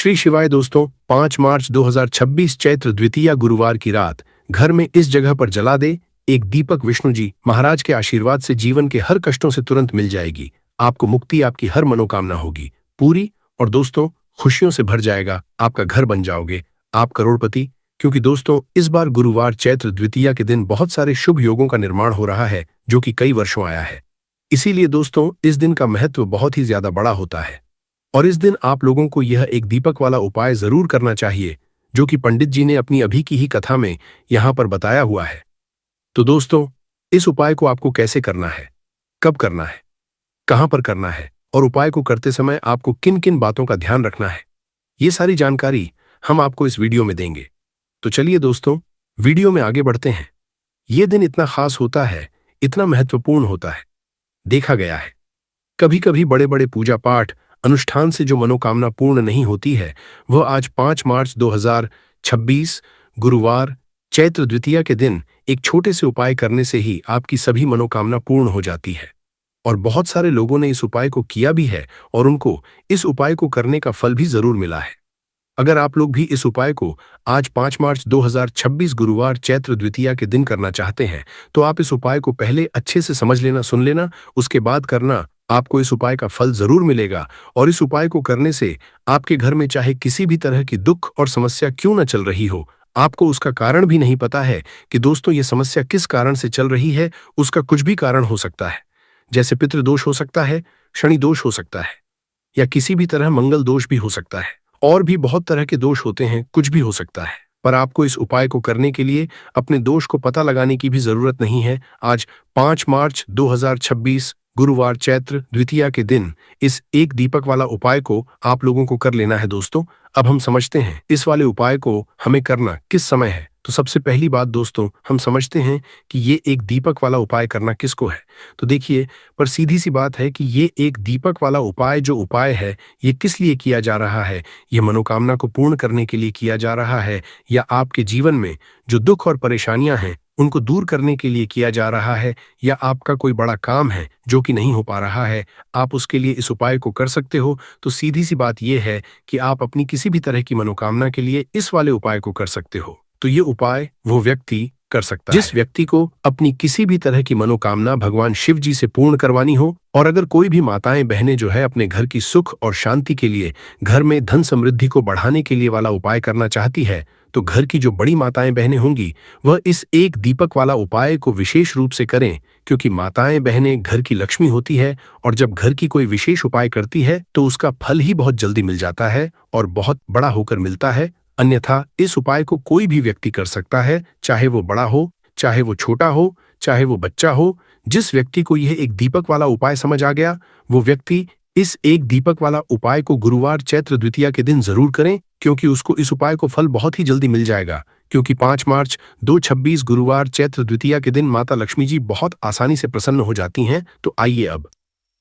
श्री शिवाय दोस्तों, 5 मार्च 2026 चैत्र द्वितीया गुरुवार की रात घर में इस जगह पर जला दे एक दीपक। विष्णु जी महाराज के आशीर्वाद से जीवन के हर कष्टों से तुरंत मिल जाएगी आपको मुक्ति। आपकी हर मनोकामना होगी पूरी और दोस्तों खुशियों से भर जाएगा आपका घर। बन जाओगे आप करोड़पति। क्योंकि दोस्तों इस बार गुरुवार चैत्र द्वितीया के दिन बहुत सारे शुभ योगों का निर्माण हो रहा है जो कि कई वर्षों आया है। इसीलिए दोस्तों इस दिन का महत्व बहुत ही ज्यादा बड़ा होता है और इस दिन आप लोगों को यह एक दीपक वाला उपाय जरूर करना चाहिए जो कि पंडित जी ने अपनी अभी की ही कथा में यहां पर बताया हुआ है। तो दोस्तों इस उपाय को आपको कैसे करना है, कब करना है, कहां पर करना है और उपाय को करते समय आपको किन किन बातों का ध्यान रखना है, ये सारी जानकारी हम आपको इस वीडियो में देंगे। तो चलिए दोस्तों वीडियो में आगे बढ़ते हैं। ये दिन इतना खास होता है, इतना महत्वपूर्ण होता है। देखा गया है कभी कभी बड़े बड़े पूजा पाठ अनुष्ठान से जो मनोकामना पूर्ण नहीं होती है वह आज 5 मार्च 2026 गुरुवार चैत्र द्वितीया के दिन एक छोटे से उपाय करने से ही आपकी सभी मनोकामना पूर्ण हो जाती है। और बहुत सारे लोगों ने इस उपाय को किया भी है और उनको इस उपाय को करने का फल भी जरूर मिला है। अगर आप लोग भी इस उपाय को आज 5 मार्च 2026 गुरुवार चैत्र द्वितीया के दिन करना चाहते हैं तो आप इस उपाय को पहले अच्छे से समझ लेना, सुन लेना, उसके बाद करना। आपको इस उपाय का फल जरूर मिलेगा और इस उपाय को करने से आपके घर में चाहे किसी भी तरह की दुख और समस्या क्यों न चल रही हो, आपको उसका कारण भी नहीं पता है कि दोस्तों ये समस्या किस कारण से चल रही है। उसका कुछ भी कारण हो सकता है, जैसे पितृदोष हो सकता है, शनि दोष हो सकता है या किसी भी तरह मंगल दोष भी हो सकता है और भी बहुत तरह के दोष होते हैं, कुछ भी हो सकता है। पर आपको इस उपाय को करने के लिए अपने दोष को पता लगाने की भी जरूरत नहीं है। आज 5 मार्च 2026 गुरुवार चैत्र द्वितीया के दिन इस एक दीपक वाला उपाय को आप लोगों को कर लेना है। दोस्तों अब हम समझते हैं इस वाले उपाय को हमें करना किस समय है। तो सबसे पहली बात दोस्तों हम समझते हैं कि ये एक दीपक वाला उपाय करना किसको है। तो देखिए पर सीधी सी बात है कि ये एक दीपक वाला उपाय जो उपाय है ये किस लिए किया जा रहा है। ये मनोकामना को पूर्ण करने के लिए किया जा रहा है या आपके जीवन में जो दुख और परेशानियां हैं उनको दूर करने के लिए किया जा रहा है या आपका कोई बड़ा काम है जो कि नहीं हो पा रहा है, आप उसके लिए इस उपाय को कर सकते हो। तो सीधी सी बात यह है कि आप अपनी किसी भी तरह की मनोकामना के लिए इस वाले उपाय को कर सकते हो। तो ये उपाय वो व्यक्ति कर सकता है जिस व्यक्ति को अपनी किसी भी तरह की मनोकामना भगवान शिव जी से पूर्ण करवानी हो। और अगर कोई भी माताएं बहनें जो है अपने घर की सुख और शांति के लिए, घर में धन समृद्धि को बढ़ाने के लिए वाला उपाय करना चाहती है तो घर की जो बड़ी माताएं बहनें होंगी वह इस एक दीपक वाला उपाय को विशेष रूप से करें, क्योंकि माताएं बहनें घर की लक्ष्मी होती है और जब घर की कोई विशेष उपाय करती है तो उसका फल ही बहुत जल्दी मिल जाता है और बहुत बड़ा होकर मिलता है। अन्यथा इस उपाय को कोई भी व्यक्ति कर सकता है, चाहे वो बड़ा हो, चाहे वो छोटा हो, चाहे वो बच्चा हो। जिस व्यक्ति को यह एक दीपक वाला उपाय समझ आ गया वो व्यक्ति इस एक दीपक वाला उपाय को गुरुवार चैत्र द्वितीया के दिन जरूर करें, क्योंकि उसको इस उपाय को फल बहुत ही जल्दी मिल जाएगा। क्योंकि 5 मार्च 2026 गुरुवार चैत्र द्वितीया के दिन माता लक्ष्मी जी बहुत आसानी से प्रसन्न हो जाती हैं। तो आइए अब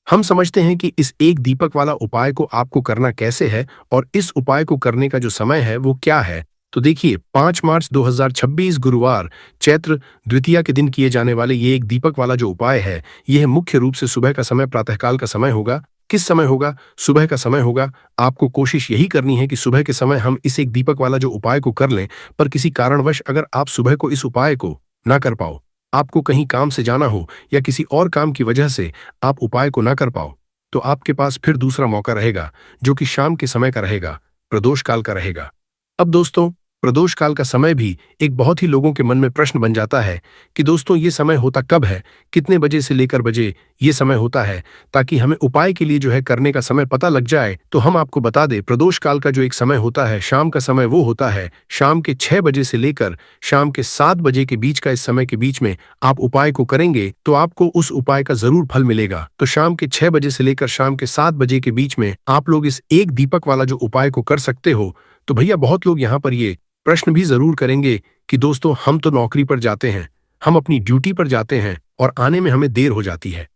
हम समझते हैं कि इस एक दीपक वाला उपाय को आपको करना कैसे है और इस उपाय को करने का जो समय है वो क्या है। तो देखिए 5 मार्च 2026 गुरुवार चैत्र द्वितीया के दिन किए जाने वाले ये एक दीपक वाला जो उपाय है यह मुख्य रूप से सुबह का समय, प्रातःकाल का समय होगा। किस समय होगा? सुबह का समय होगा। आपको कोशिश यही करनी है कि सुबह के समय हम इस एक दीपक वाला जो उपाय को कर लें। पर किसी कारणवश अगर आप सुबह को इस उपाय को ना कर पाओ, आपको कहीं काम से जाना हो या किसी और काम की वजह से आप उपाय को ना कर पाओ, तो आपके पास फिर दूसरा मौका रहेगा जो कि शाम के समय का रहेगा, प्रदोष काल का रहेगा। अब दोस्तों प्रदोष काल का समय भी एक बहुत ही लोगों के मन में प्रश्न बन जाता है कि दोस्तों ये समय होता कब है, कितने बजे से लेकर बजे ये समय होता है, ताकि हमें उपाय के लिए जो है करने का समय पता लग जाए। तो हम आपको बता दें प्रदोष काल का जो एक समय होता है, शाम का समय, वो होता है शाम के 6 बजे से लेकर शाम के 7 बजे के बीच का। इस समय के बीच में आप उपाय को करेंगे तो आपको उस उपाय का जरूर फल मिलेगा। तो शाम के 6 बजे से लेकर शाम के 7 बजे के बीच में आप लोग इस एक दीपक वाला जो उपाय को कर सकते हो। तो भैया बहुत लोग यहाँ पर ये प्रश्न भी जरूर करेंगे कि दोस्तों हम तो नौकरी पर जाते हैं, हम अपनी ड्यूटी पर जाते हैं और आने में हमें देर हो जाती है,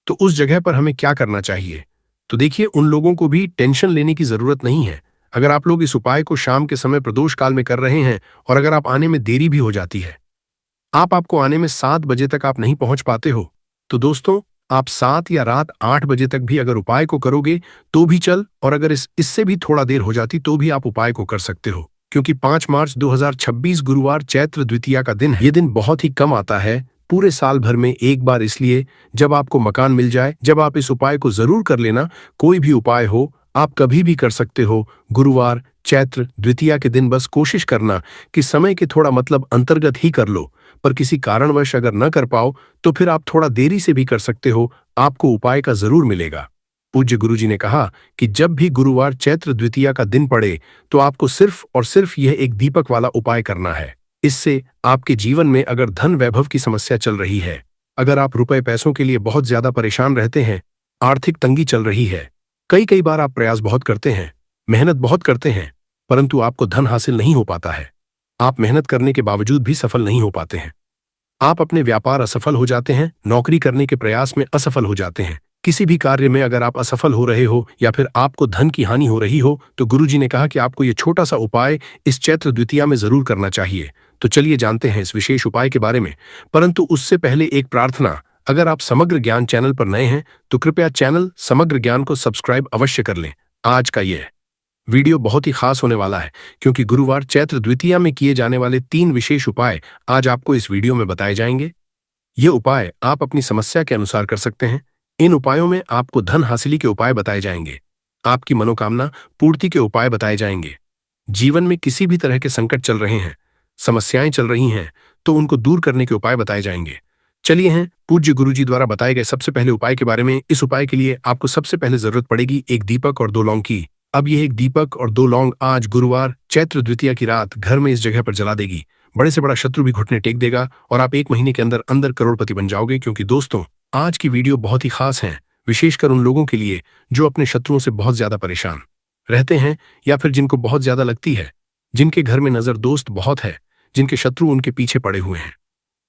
तो उस जगह पर हमें क्या करना चाहिए। तो देखिए उन लोगों को भी टेंशन लेने की जरूरत नहीं है। अगर आप लोग इस उपाय को शाम के समय प्रदोष काल में कर रहे हैं और अगर आप आने में देरी भी हो जाती है, आपको आने में 7 बजे तक आप नहीं पहुंच पाते हो, तो दोस्तों आप 7 या रात 8 बजे तक भी अगर उपाय को करोगे तो भी चल, और अगर इससे भी थोड़ा देर हो जाती तो भी आप उपाय को कर सकते हो, क्योंकि 5 मार्च 2026 गुरुवार चैत्र द्वितीया का दिन है। ये दिन बहुत ही कम आता है पूरे साल भर में एक बार, इसलिए जब आपको मकान मिल जाए जब आप इस उपाय को जरूर कर लेना। कोई भी उपाय हो आप कभी भी कर सकते हो। गुरुवार चैत्र द्वितीया के दिन बस कोशिश करना कि समय के थोड़ा अंतर्गत ही कर लो, पर किसी कारणवश अगर न कर पाओ तो फिर आप थोड़ा देरी से भी कर सकते हो, आपको उपाय का जरूर मिलेगा। पूज्य गुरुजी ने कहा कि जब भी गुरुवार चैत्र द्वितीया का दिन पड़े तो आपको सिर्फ और सिर्फ यह एक दीपक वाला उपाय करना है। इससे आपके जीवन में अगर धन वैभव की समस्या चल रही है, अगर आप रुपए पैसों के लिए बहुत ज्यादा परेशान रहते हैं, आर्थिक तंगी चल रही है, कई कई बार आप प्रयास बहुत करते हैं, मेहनत बहुत करते हैं, परंतु आपको धन हासिल नहीं हो पाता है, आप मेहनत करने के बावजूद भी सफल नहीं हो पाते हैं, आप अपने व्यापार असफल हो जाते हैं, नौकरी करने के प्रयास में असफल हो जाते हैं, किसी भी कार्य में अगर आप असफल हो रहे हो या फिर आपको धन की हानि हो रही हो, तो गुरुजी ने कहा कि आपको ये छोटा सा उपाय इस चैत्र द्वितीया में जरूर करना चाहिए। तो चलिए जानते हैं इस विशेष उपाय के बारे में, परंतु उससे पहले एक प्रार्थना। अगर आप समग्र ज्ञान चैनल पर नए हैं तो कृपया चैनल समग्र ज्ञान को सब्सक्राइब अवश्य कर लें। आज का यह वीडियो बहुत ही खास होने वाला है, क्योंकि गुरुवार चैत्र द्वितीया में किए जाने वाले 3 विशेष उपाय आज आपको इस वीडियो में बताए जाएंगे। ये उपाय आप अपनी समस्या के अनुसार कर सकते हैं। इन उपायों में आपको धन हासिली के उपाय बताए जाएंगे, आपकी मनोकामना पूर्ति के उपाय बताए जाएंगे। जीवन में किसी भी तरह के संकट चल रहे हैं, समस्याएं चल रही हैं, तो उनको दूर करने के उपाय बताए जाएंगे। चलिए हैं पूज्य गुरुजी द्वारा बताए गए सबसे पहले उपाय के बारे में। इस उपाय के लिए आपको सबसे पहले जरूरत पड़ेगी एक दीपक और 2 लौंग की। अब यह एक दीपक और 2 लौंग आज गुरुवार चैत्र द्वितीया की रात घर में इस जगह पर जला देगी। बड़े से बड़ा शत्रु भी घुटने टेक देगा और आप 1 महीने के अंदर अंदर करोड़पति बन जाओगे। क्योंकि दोस्तों, आज की वीडियो बहुत ही खास है, विशेषकर उन लोगों के लिए जो अपने शत्रुओं से बहुत ज्यादा परेशान रहते हैं, या फिर जिनको बहुत ज्यादा लगती है, जिनके घर में नजर दोस्त बहुत है, जिनके शत्रु उनके पीछे पड़े हुए हैं।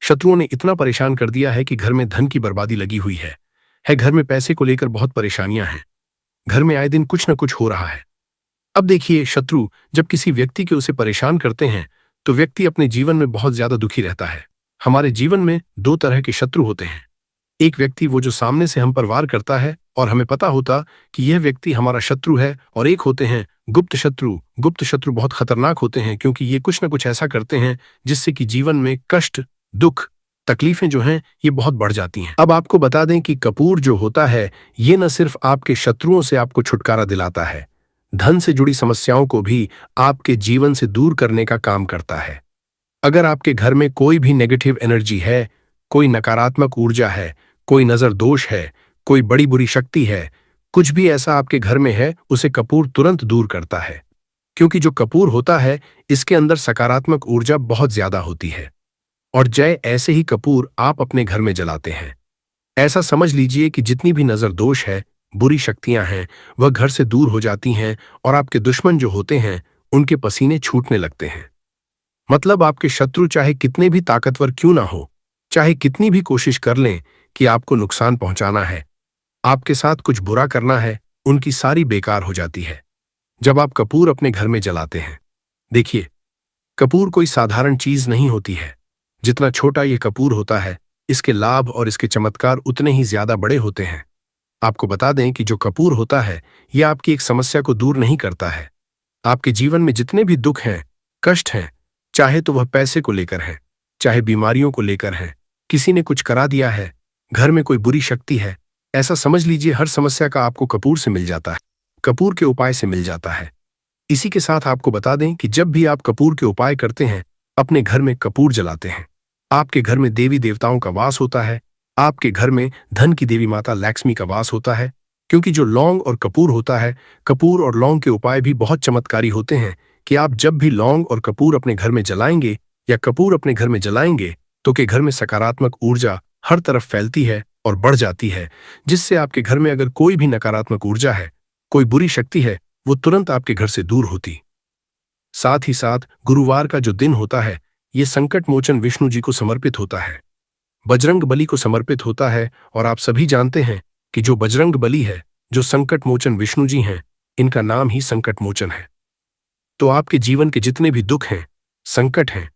शत्रुओं ने इतना परेशान कर दिया है कि घर में धन की बर्बादी लगी हुई है, घर में पैसे को लेकर बहुत परेशानियां हैं, घर में आए दिन कुछ न कुछ हो रहा है। अब देखिए, शत्रु जब किसी व्यक्ति के उसे परेशान करते हैं तो व्यक्ति अपने जीवन में बहुत ज्यादा दुखी रहता है। हमारे जीवन में 2 तरह के शत्रु होते हैं। एक व्यक्ति वो जो सामने से हम पर वार करता है और हमें पता होता कि यह व्यक्ति हमारा शत्रु है, और एक होते हैं गुप्त शत्रु। गुप्त शत्रु बहुत खतरनाक होते हैं, क्योंकि ये कुछ न कुछ ऐसा करते हैं जिससे कि जीवन में कष्ट, दुख, तकलीफें जो हैं ये बहुत बढ़ जाती हैं। अब आपको बता दें कि कपूर जो होता है ये न सिर्फ आपके शत्रुओं से आपको छुटकारा दिलाता है, धन से जुड़ी समस्याओं को भी आपके जीवन से दूर करने का काम करता है। अगर आपके घर में कोई भी नेगेटिव एनर्जी है, कोई नकारात्मक ऊर्जा है, कोई नजर दोष है, कोई बड़ी बुरी शक्ति है, कुछ भी ऐसा आपके घर में है, उसे कपूर तुरंत दूर करता है। क्योंकि जो कपूर होता है इसके अंदर सकारात्मक ऊर्जा बहुत ज्यादा होती है, और जय ऐसे ही कपूर आप अपने घर में जलाते हैं। ऐसा समझ लीजिए कि जितनी भी नजर दोष है, बुरी शक्तियां हैं, वह घर से दूर हो जाती हैं, और आपके दुश्मन जो होते हैं उनके पसीने छूटने लगते हैं। मतलब आपके शत्रु चाहे कितने भी ताकतवर क्यों ना हो, चाहे कितनी भी कोशिश कर लें कि आपको नुकसान पहुंचाना है, आपके साथ कुछ बुरा करना है, उनकी सारी बेकार हो जाती है जब आप कपूर अपने घर में जलाते हैं। देखिए, कपूर कोई साधारण चीज नहीं होती है। जितना छोटा ये कपूर होता है, इसके लाभ और इसके चमत्कार उतने ही ज्यादा बड़े होते हैं। आपको बता दें कि जो कपूर होता है यह आपकी एक समस्या को दूर नहीं करता है। आपके जीवन में जितने भी दुख हैं, कष्ट हैं, चाहे तो वह पैसे को लेकर है, चाहे बीमारियों को लेकर है, किसी ने कुछ करा दिया है, घर में कोई बुरी शक्ति है, ऐसा समझ लीजिए हर समस्या का आपको कपूर से मिल जाता है, कपूर के उपाय से मिल जाता है। इसी के साथ आपको बता दें कि जब भी आप कपूर के उपाय करते हैं, अपने घर में कपूर जलाते हैं, आपके घर में देवी देवताओं का वास होता है, आपके घर में धन की देवी माता लक्ष्मी का वास होता है। क्योंकि जो लौंग और कपूर होता है, कपूर और लौंग के उपाय भी बहुत चमत्कारी होते हैं कि आप जब भी लौंग और कपूर अपने घर में जलाएंगे या कपूर अपने घर में जलाएंगे तो के घर में सकारात्मक ऊर्जा हर तरफ फैलती है और बढ़ जाती है, जिससे आपके घर में अगर कोई भी नकारात्मक ऊर्जा है, कोई बुरी शक्ति है, वो तुरंत आपके घर से दूर होती। साथ ही साथ गुरुवार का जो दिन होता है ये संकट मोचन विष्णु जी को समर्पित होता है, बजरंग बली को समर्पित होता है। और आप सभी जानते हैं कि जो बजरंग बली है, जो संकट मोचन विष्णु जी हैं, इनका नाम ही संकट मोचन है। तो आपके जीवन के जितने भी दुख हैं, संकट हैं,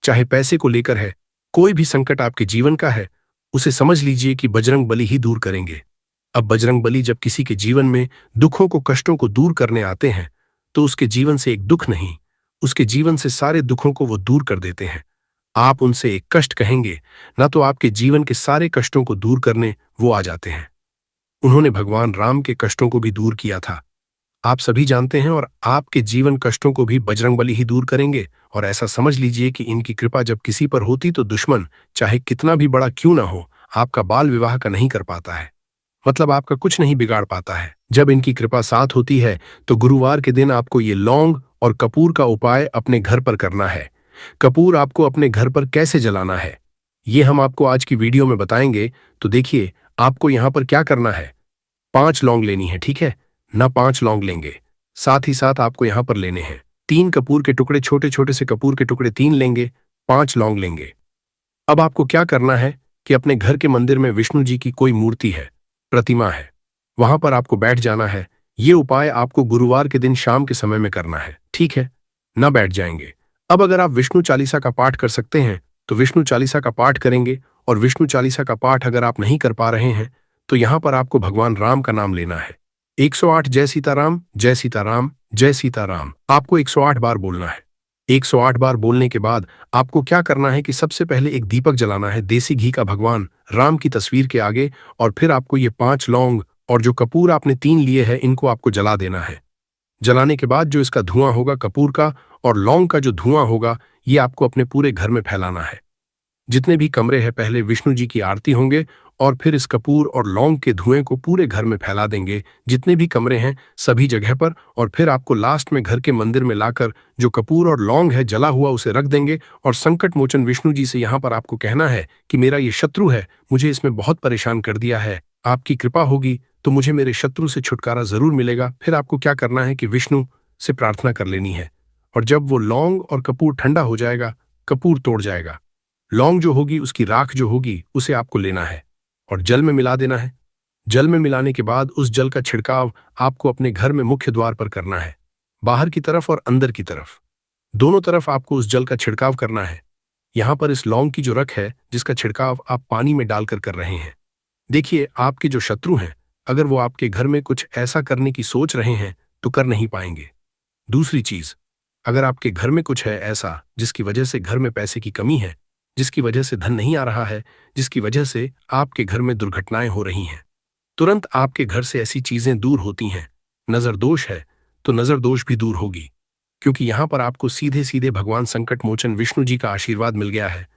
चाहे पैसे को लेकर है, कोई भी संकट आपके जीवन का है, उसे समझ लीजिए कि बजरंग बली ही दूर करेंगे। अब बजरंग बली जब किसी के जीवन में दुखों को कष्टों को दूर करने आते हैं तो उसके जीवन से एक दुख नहीं, उसके जीवन से सारे दुखों को वो दूर कर देते हैं। आप उनसे एक कष्ट कहेंगे ना तो आपके जीवन के सारे कष्टों को दूर करने वो आ जाते हैं। उन्होंने भगवान राम के कष्टों को भी दूर किया था, आप सभी जानते हैं, और आपके जीवन कष्टों को भी बजरंगबली ही दूर करेंगे। और ऐसा समझ लीजिए कि इनकी कृपा जब किसी पर होती तो दुश्मन चाहे कितना भी बड़ा क्यों ना हो, आपका बाल विवाह का नहीं कर पाता है, मतलब आपका कुछ नहीं बिगाड़ पाता है। जब इनकी कृपा साथ होती है तो गुरुवार के दिन आपको ये लौंग और कपूर का उपाय अपने घर पर करना है। कपूर आपको अपने घर पर कैसे जलाना है ये हम आपको आज की वीडियो में बताएंगे। तो देखिए, आपको यहाँ पर क्या करना है, 5 लौंग लेनी है, ठीक है ना, 5 लौंग लेंगे। साथ ही साथ आपको यहाँ पर लेने हैं 3 कपूर के टुकड़े, छोटे छोटे से कपूर के टुकड़े 3 लेंगे, 5 लौंग लेंगे। अब आपको क्या करना है कि अपने घर के मंदिर में विष्णु जी की कोई मूर्ति है, प्रतिमा है, वहां पर आपको बैठ जाना है। ये उपाय आपको गुरुवार के दिन शाम के समय में करना है, ठीक है ना, बैठ जाएंगे। अब अगर आप विष्णु चालीसा का पाठ कर सकते हैं तो विष्णु चालीसा का पाठ करेंगे, और विष्णु चालीसा का पाठ अगर आप नहीं कर पा रहे हैं तो यहां पर आपको भगवान राम का नाम लेना है। 108 जय सीताराम, जय सीताराम, जय सीताराम आपको 108 बार बोलना है। 108 बार बोलने के बाद आपको क्या करना है कि सबसे पहले एक दीपक जलाना है देसी घी का भगवान राम की तस्वीर के आगे, और फिर आपको ये 5 लौंग और जो कपूर आपने 3 लिए हैं इनको आपको जला देना है। जलाने के बाद जो इसका धुआं होगा, कपूर का और लौंग का जो धुआं होगा, ये आपको अपने पूरे घर में फैलाना है। जितने भी कमरे हैं पहले विष्णु जी की आरती होंगे और फिर इस कपूर और लौंग के धुएं को पूरे घर में फैला देंगे, जितने भी कमरे हैं सभी जगह पर। और फिर आपको लास्ट में घर के मंदिर में लाकर जो कपूर और लौंग है जला हुआ उसे रख देंगे, और संकट मोचन विष्णु जी से यहाँ पर आपको कहना है कि मेरा ये शत्रु है, मुझे इसमें बहुत परेशान कर दिया है, आपकी कृपा होगी तो मुझे मेरे शत्रु से छुटकारा जरूर मिलेगा। फिर आपको क्या करना है कि विष्णु से प्रार्थना कर लेनी है, और जब वो लौंग और कपूर ठंडा हो जाएगा, कपूर तोड़ जाएगा, लौंग जो होगी उसकी राख जो होगी उसे आपको लेना है और जल में मिला देना है। जल में मिलाने के बाद उस जल का छिड़काव आपको अपने घर में मुख्य द्वार पर करना है, बाहर की तरफ और अंदर की तरफ, दोनों तरफ आपको उस जल का छिड़काव करना है। यहां पर इस लौंग की जो रख है जिसका छिड़काव आप पानी में डालकर कर रहे हैं। देखिए, आपके जो शत्रु हैं अगर वो आपके घर में कुछ ऐसा करने की सोच रहे हैं तो कर नहीं पाएंगे। दूसरी चीज, अगर आपके घर में कुछ है ऐसा जिसकी वजह से घर में पैसे की कमी है, जिसकी वजह से धन नहीं आ रहा है, जिसकी वजह से आपके घर में दुर्घटनाएं हो रही हैं, तुरंत आपके घर से ऐसी चीजें दूर होती हैं। नजर दोष है तो नजर दोष भी दूर होगी, क्योंकि यहां पर आपको सीधे सीधे भगवान संकट मोचन विष्णु जी का आशीर्वाद मिल गया है।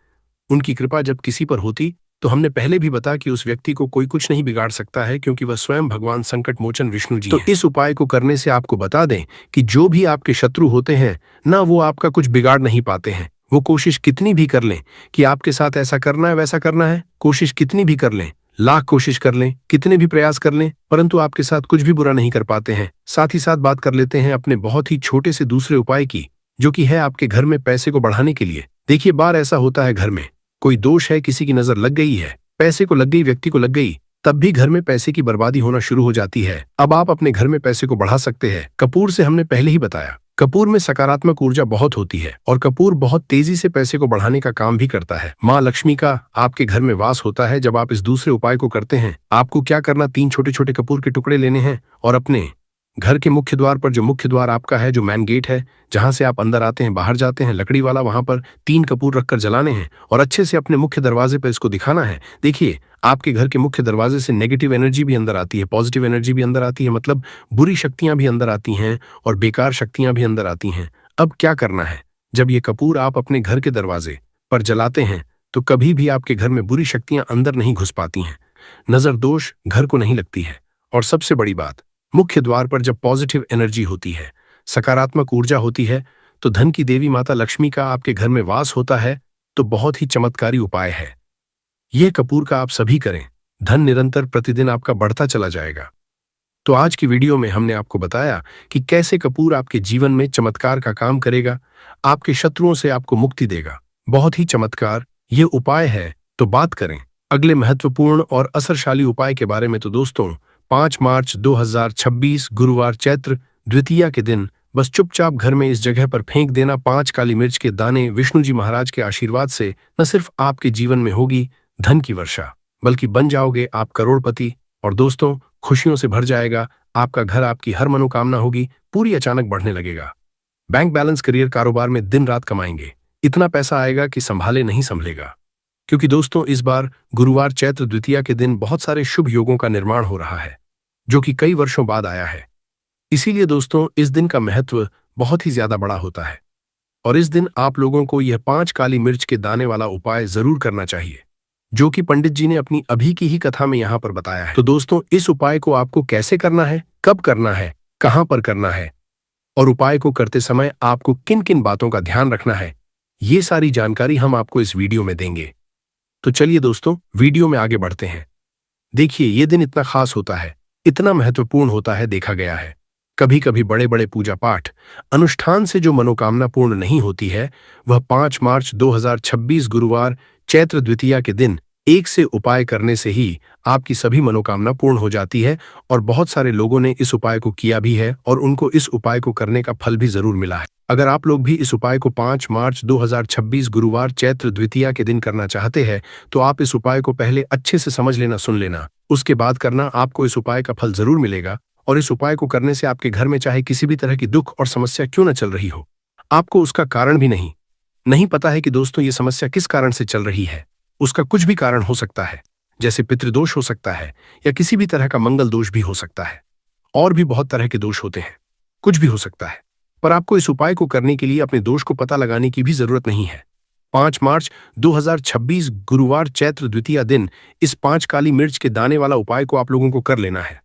उनकी कृपा जब किसी पर होती तो हमने पहले भी बताया कि उस व्यक्ति को कोई कुछ नहीं बिगाड़ सकता है, क्योंकि वह स्वयं भगवान संकट मोचन विष्णु जी हैं। तो इस उपाय को करने से आपको बता दें कि जो भी आपके शत्रु होते हैं ना, वो आपका कुछ बिगाड़ नहीं पाते हैं। वो कोशिश कितनी भी कर लें कि आपके साथ ऐसा करना है वैसा करना है, कोशिश कितनी भी कर लें, लाख कोशिश कर लें, कितने भी प्रयास कर लें, परंतु आपके साथ कुछ भी बुरा नहीं कर पाते हैं। साथ ही साथ बात कर लेते हैं अपने बहुत ही छोटे से दूसरे उपाय की, जो कि है आपके घर में पैसे को बढ़ाने के लिए। देखिए, बार ऐसा होता है घर में कोई दोष है, किसी की नजर लग गई है, पैसे को लग गई, व्यक्ति को लग गई, तब भी घर में पैसे की बर्बादी होना शुरू हो जाती है। अब आप अपने घर में पैसे को बढ़ा सकते हैं। कपूर से हमने पहले ही बताया, कपूर में सकारात्मक ऊर्जा बहुत होती है और कपूर बहुत तेजी से पैसे को बढ़ाने का काम भी करता है। माँ लक्ष्मी का आपके घर में वास होता है। जब आप इस दूसरे उपाय को करते हैं, आपको क्या करना, 3 छोटे छोटे कपूर के टुकड़े लेने हैं और अपने घर के मुख्य द्वार पर, जो मुख्य द्वार आपका है, जो मेन गेट है जहां से आप अंदर आते हैं बाहर जाते हैं, लकड़ी वाला, वहां पर 3 कपूर रखकर जलाने हैं और अच्छे से अपने मुख्य दरवाजे पर इसको दिखाना है। देखिए, आपके घर के मुख्य दरवाजे से नेगेटिव एनर्जी भी अंदर आती है, पॉजिटिव एनर्जी भी अंदर आती है, मतलब बुरी शक्तियां भी अंदर आती हैं और बेकार शक्तियां भी अंदर आती हैं। अब क्या करना है, जब ये कपूर आप अपने घर के दरवाजे पर जलाते हैं तो कभी भी आपके घर में बुरी शक्तियां अंदर नहीं घुस पाती हैं, नजर दोष घर को नहीं लगती है। और सबसे बड़ी बात, मुख्य द्वार पर जब पॉजिटिव एनर्जी होती है, सकारात्मक ऊर्जा होती है, तो धन की देवी माता लक्ष्मी का आपके घर में वास होता है। तो बहुत ही चमत्कारी उपाय है यह कपूर का, आप सभी करें, धन निरंतर प्रतिदिन आपका बढ़ता चला जाएगा। तो आज की वीडियो में हमने आपको बताया कि कैसे कपूर आपके जीवन में चमत्कार का काम करेगा, आपके शत्रुओं से आपको मुक्ति देगा। बहुत ही चमत्कार ये उपाय है। तो बात करें अगले महत्वपूर्ण और असरशाली उपाय के बारे में। तो दोस्तों, 5 मार्च 2026 गुरुवार चैत्र द्वितीया के दिन बस चुपचाप घर में इस जगह पर फेंक देना 5 काली मिर्च के दाने। विष्णु जी महाराज के आशीर्वाद से न सिर्फ आपके जीवन में होगी धन की वर्षा, बल्कि बन जाओगे आप करोड़पति। और दोस्तों, खुशियों से भर जाएगा आपका घर, आपकी हर मनोकामना होगी पूरी, अचानक बढ़ने लगेगा। बैंक बैलेंस, करियर, कारोबार में दिन रात कमाएंगे, इतना पैसा आएगा कि संभाले नहीं संभलेगा। क्योंकि दोस्तों, इस बार गुरुवार चैत्र द्वितीया के दिन बहुत सारे शुभ योगों का निर्माण हो रहा है, जो कि कई वर्षों बाद आया है। इसीलिए दोस्तों, इस दिन का महत्व बहुत ही ज्यादा बड़ा होता है। और इस दिन आप लोगों को यह 5 काली मिर्च के दाने वाला उपाय जरूर करना चाहिए, जो कि पंडित जी ने अपनी अभी की ही कथा में यहां पर बताया है। तो दोस्तों, इस उपाय को आपको कैसे करना है, कब करना है, कहां पर करना है, और उपाय को करते समय आपको किन किन बातों का ध्यान रखना है, ये सारी जानकारी हम आपको इस वीडियो में देंगे। तो चलिए दोस्तों, वीडियो में आगे बढ़ते हैं। देखिए, ये दिन इतना खास होता है, इतना महत्वपूर्ण होता है, देखा गया है कभी कभी बड़े बड़े पूजा पाठ अनुष्ठान से जो मनोकामना पूर्ण नहीं होती है, वह 5 मार्च 2026 गुरुवार चैत्र द्वितीया के दिन एक से उपाय करने से ही आपकी सभी मनोकामना पूर्ण हो जाती है। और बहुत सारे लोगों ने इस उपाय को किया भी है और उनको इस उपाय को करने का फल भी जरूर मिला है। अगर आप लोग भी इस उपाय को 5 मार्च 2026 गुरुवार चैत्र द्वितीया के दिन करना चाहते हैं, तो आप इस उपाय को पहले अच्छे से समझ लेना, सुन लेना, उसके बाद करना। आपको इस उपाय का फल जरूर मिलेगा। और इस उपाय को करने से आपके घर में चाहे किसी भी तरह की दुख और समस्या क्यों न चल रही हो, आपको उसका कारण भी नहीं पता है कि दोस्तों ये समस्या किस कारण से चल रही है। उसका कुछ भी कारण हो सकता है, जैसे पितृदोष हो सकता है, या किसी भी तरह का मंगल दोष भी हो सकता है, और भी बहुत तरह के दोष होते हैं, कुछ भी हो सकता है। पर आपको इस उपाय को करने के लिए अपने दोष को पता लगाने की भी जरूरत नहीं है। 5 मार्च 2026 गुरुवार चैत्र द्वितीया दिन इस 5 काली मिर्च के दाने वाला उपाय को आप लोगों को कर लेना है।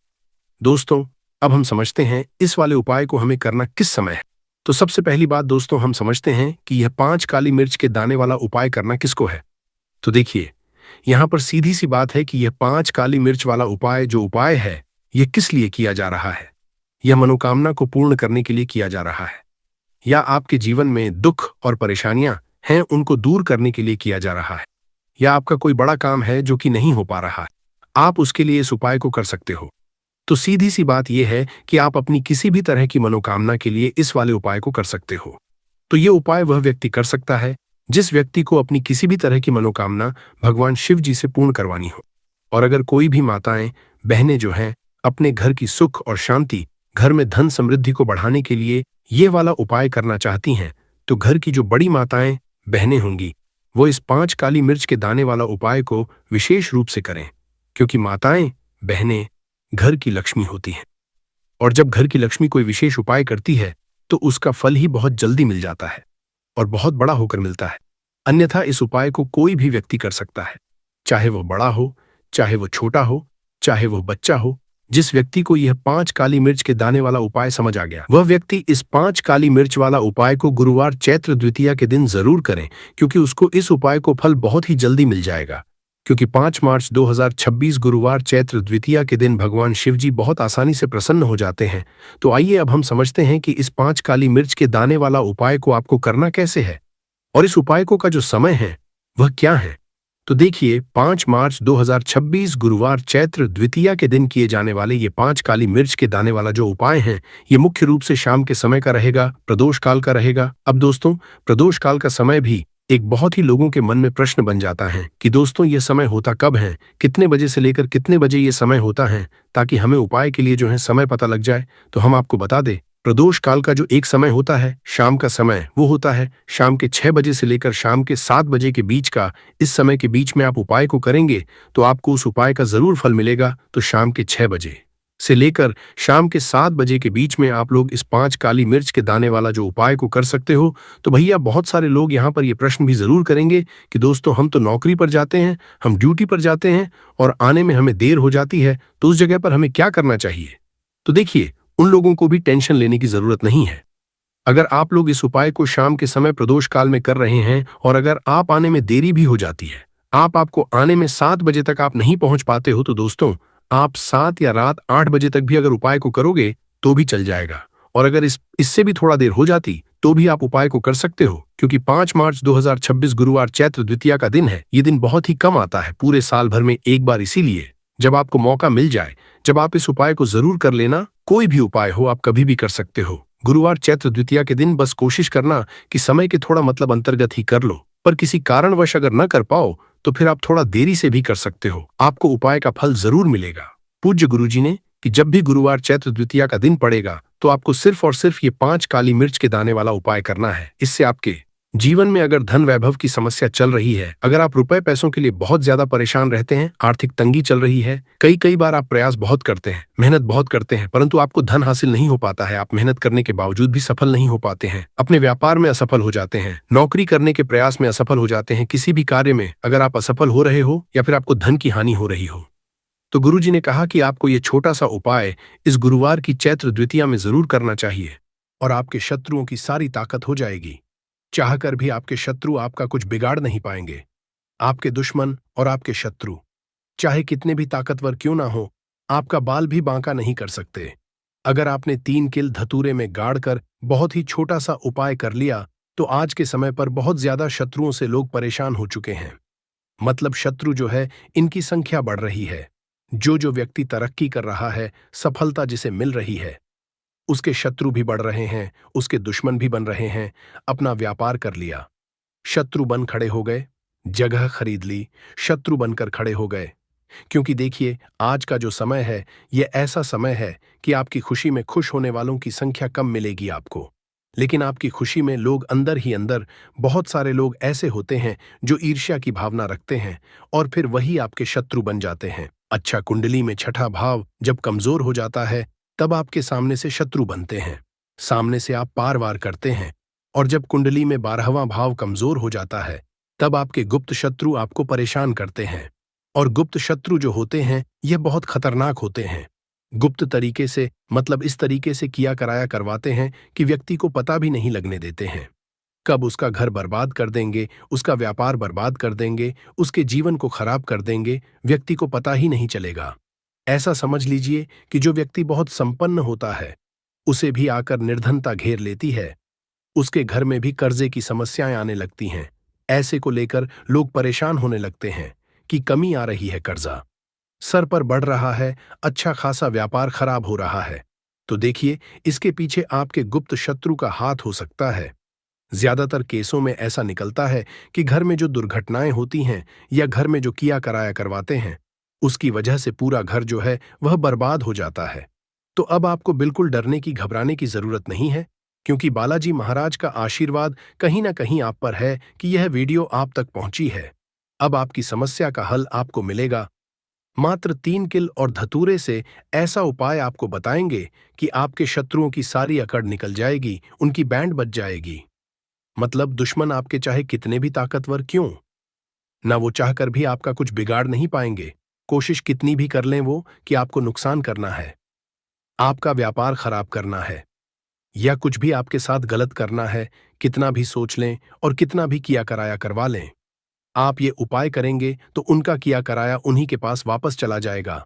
दोस्तों, अब हम समझते हैं इस वाले उपाय को हमें करना किस समय है। तो सबसे पहली बात दोस्तों, हम समझते हैं कि यह 5 काली मिर्च के दाने वाला उपाय करना किसको है। तो देखिए, यहां पर सीधी सी बात है कि यह 5 काली मिर्च वाला उपाय जो उपाय है, यह किस लिए किया जा रहा है। यह मनोकामना को पूर्ण करने के लिए किया जा रहा है, या आपके जीवन में दुख और परेशानियां हैं उनको दूर करने के लिए किया जा रहा है, या आपका कोई बड़ा काम है जो कि नहीं हो पा रहा है, आप उसके लिए इस उपाय को कर सकते हो। तो सीधी सी बात यह है कि आप अपनी किसी भी तरह की मनोकामना के लिए इस वाले उपाय को कर सकते हो। तो ये उपाय वह व्यक्ति कर सकता है जिस व्यक्ति को अपनी किसी भी तरह की मनोकामना भगवान शिव जी से पूर्ण करवानी हो। और अगर कोई भी माताएं बहनें जो हैं अपने घर की सुख और शांति, घर में धन समृद्धि को बढ़ाने के लिए ये वाला उपाय करना चाहती हैं, तो घर की जो बड़ी माताएं बहनें होंगी वो इस 5 काली मिर्च के दाने वाला उपाय को विशेष रूप से करें। क्योंकि माताएं बहनें घर की लक्ष्मी होती हैं, और जब घर की लक्ष्मी कोई विशेष उपाय करती है तो उसका फल ही बहुत जल्दी मिल जाता है और बहुत बड़ा होकर मिलता है। अन्यथा इस उपाय को कोई भी व्यक्ति कर सकता है, चाहे वो बड़ा हो, चाहे वो छोटा हो, चाहे वो बच्चा हो। जिस व्यक्ति को यह 5 काली मिर्च के दाने वाला उपाय समझ आ गया, वह व्यक्ति इस 5 काली मिर्च वाला उपाय को गुरुवार चैत्र द्वितीया के दिन जरूर करें, क्योंकि उसको इस उपाय को फल बहुत ही जल्दी मिल जाएगा। क्योंकि 5 मार्च 2026 गुरुवार चैत्र द्वितीया के दिन भगवान शिव जी बहुत आसानी से प्रसन्न हो जाते हैं। तो आइए अब हम समझते हैं कि इस 5 काली मिर्च के दाने वाला उपाय को आपको करना कैसे है, और इस उपाय को का जो समय है वह क्या है। तो देखिए, 5 मार्च 2026 गुरुवार चैत्र द्वितीया के दिन किए जाने वाले ये 5 काली मिर्च के दाने वाला जो उपाय हैं, ये मुख्य रूप से शाम के समय का रहेगा, प्रदोष काल का रहेगा। अब दोस्तों, प्रदोष काल का समय भी एक बहुत ही लोगों के मन में प्रश्न बन जाता है कि दोस्तों ये समय होता कब है, कितने बजे से लेकर कितने बजे ये समय होता है, ताकि हमें उपाय के लिए जो है समय पता लग जाए। तो हम आपको बता दें, प्रदोष काल का जो एक समय होता है शाम का समय, वो होता है शाम के 6 बजे से लेकर शाम के 7 बजे के बीच का। इस समय के बीच में आप उपाय को करेंगे तो आपको उस उपाय का जरूर फल मिलेगा। तो शाम के 6 बजे से लेकर शाम के 7 बजे के बीच में आप लोग इस 5 काली मिर्च के दाने वाला जो उपाय को कर सकते हो। तो भैया, बहुत सारे लोग यहाँ पर ये प्रश्न भी जरूर करेंगे कि दोस्तों हम तो नौकरी पर जाते हैं, हम ड्यूटी पर जाते हैं और आने में हमें देर हो जाती है, तो उस जगह पर हमें क्या करना चाहिए। तो देखिए, उन लोगों को भी टेंशन लेने की जरूरत नहीं है। अगर आप लोग इस उपाय को शाम के समय प्रदोष काल में कर रहे हैं और अगर आप आने में देरी भी हो जाती है, आपको आने में 7 बजे तक आप नहीं पहुंच पाते हो, तो दोस्तों आप 7 या रात 8 बजे तक भी अगर उपाय को करोगे तो भी चल जाएगा। और अगर इससे भी थोड़ा देर हो जाती तो भी आप उपाय को कर सकते हो। क्योंकि 5 मार्च 2026 गुरुवार चैत्र द्वितीया का दिन है, ये दिन बहुत ही कम आता है पूरे साल भर में एक बार। इसीलिए जब आपको मौका मिल जाए, जब आप इस उपाय को जरूर कर लेना। कोई भी उपाय हो आप कभी भी कर सकते हो। गुरुवार चैत्र द्वितीया के दिन बस कोशिश करना कि समय के थोड़ा अंतर्गत ही कर लो। पर किसी कारणवश अगर न कर पाओ तो फिर आप थोड़ा देरी से भी कर सकते हो, आपको उपाय का फल जरूर मिलेगा। पूज्य गुरुजी ने कि जब भी गुरुवार चैत्र द्वितीया का दिन पड़ेगा तो आपको सिर्फ और सिर्फ ये 5 काली मिर्च के दाने वाला उपाय करना है। इससे आपके जीवन में अगर धन वैभव की समस्या चल रही है, अगर आप रुपए पैसों के लिए बहुत ज्यादा परेशान रहते हैं, आर्थिक तंगी चल रही है, कई बार आप प्रयास बहुत करते हैं, मेहनत बहुत करते हैं, परंतु आपको धन हासिल नहीं हो पाता है, आप मेहनत करने के बावजूद भी सफल नहीं हो पाते हैं, अपने व्यापार में असफल हो जाते हैं, नौकरी करने के प्रयास में असफल हो जाते हैं, किसी भी कार्य में अगर आप असफल हो रहे हो या फिर आपको धन की हानि हो रही हो, तो गुरुजी ने कहा कि आपको ये छोटा सा उपाय इस गुरुवार की चैत्र द्वितीया में जरूर करना चाहिए और आपके शत्रुओं की सारी ताकत हो जाएगी। चाहकर भी आपके शत्रु आपका कुछ बिगाड़ नहीं पाएंगे। आपके दुश्मन और आपके शत्रु चाहे कितने भी ताकतवर क्यों ना हो, आपका बाल भी बांका नहीं कर सकते। अगर आपने 3 किल धतूरे में गाड़कर बहुत ही छोटा सा उपाय कर लिया तो आज के समय पर बहुत ज्यादा शत्रुओं से लोग परेशान हो चुके हैं। मतलब शत्रु जो है इनकी संख्या बढ़ रही है। जो व्यक्ति तरक्की कर रहा है, सफलता जिसे मिल रही है, उसके शत्रु भी बढ़ रहे हैं, उसके दुश्मन भी बन रहे हैं। अपना व्यापार कर लिया, शत्रु बन खड़े हो गए, जगह खरीद ली, शत्रु बनकर खड़े हो गए। क्योंकि देखिए आज का जो समय है यह ऐसा समय है कि आपकी खुशी में खुश होने वालों की संख्या कम मिलेगी आपको, लेकिन आपकी खुशी में लोग अंदर ही अंदर बहुत सारे लोग ऐसे होते हैं जो ईर्ष्या की भावना रखते हैं और फिर वही आपके शत्रु बन जाते हैं। अच्छा, कुंडली में छठा भाव जब कमजोर हो जाता है तब आपके सामने से शत्रु बनते हैं, सामने से आप पार वार करते हैं, और जब कुंडली में 12वां भाव कमजोर हो जाता है तब आपके गुप्त शत्रु आपको परेशान करते हैं। और गुप्त शत्रु जो होते हैं यह बहुत खतरनाक होते हैं। गुप्त तरीके से मतलब इस तरीके से किया कराया करवाते हैं कि व्यक्ति को पता भी नहीं लगने देते हैं। कब उसका घर बर्बाद कर देंगे, उसका व्यापार बर्बाद कर देंगे, उसके जीवन को खराब कर देंगे, व्यक्ति को पता ही नहीं चलेगा। ऐसा समझ लीजिए कि जो व्यक्ति बहुत संपन्न होता है उसे भी आकर निर्धनता घेर लेती है, उसके घर में भी कर्जे की समस्याएं आने लगती हैं। ऐसे को लेकर लोग परेशान होने लगते हैं कि कमी आ रही है, कर्जा सर पर बढ़ रहा है, अच्छा खासा व्यापार खराब हो रहा है। तो देखिए इसके पीछे आपके गुप्त शत्रु का हाथ हो सकता है। ज्यादातर केसों में ऐसा निकलता है कि घर में जो दुर्घटनाएं होती हैं या घर में जो किया कराया करवाते हैं उसकी वजह से पूरा घर जो है वह बर्बाद हो जाता है। तो अब आपको बिल्कुल डरने की घबराने की जरूरत नहीं है, क्योंकि बालाजी महाराज का आशीर्वाद कहीं ना कहीं आप पर है कि यह वीडियो आप तक पहुंची है। अब आपकी समस्या का हल आपको मिलेगा। मात्र 3 किल और धतूरे से ऐसा उपाय आपको बताएंगे कि आपके शत्रुओं की सारी अकड़ निकल जाएगी, उनकी बैंड बज जाएगी। मतलब दुश्मन आपके चाहे कितने भी ताकतवर क्यों ना, वो चाहकर भी आपका कुछ बिगाड़ नहीं पाएंगे। कोशिश कितनी भी कर लें वो कि आपको नुकसान करना है, आपका व्यापार खराब करना है या कुछ भी आपके साथ गलत करना है, कितना भी सोच लें और कितना भी किया कराया करवा लें, आप ये उपाय करेंगे तो उनका किया कराया उन्हीं के पास वापस चला जाएगा।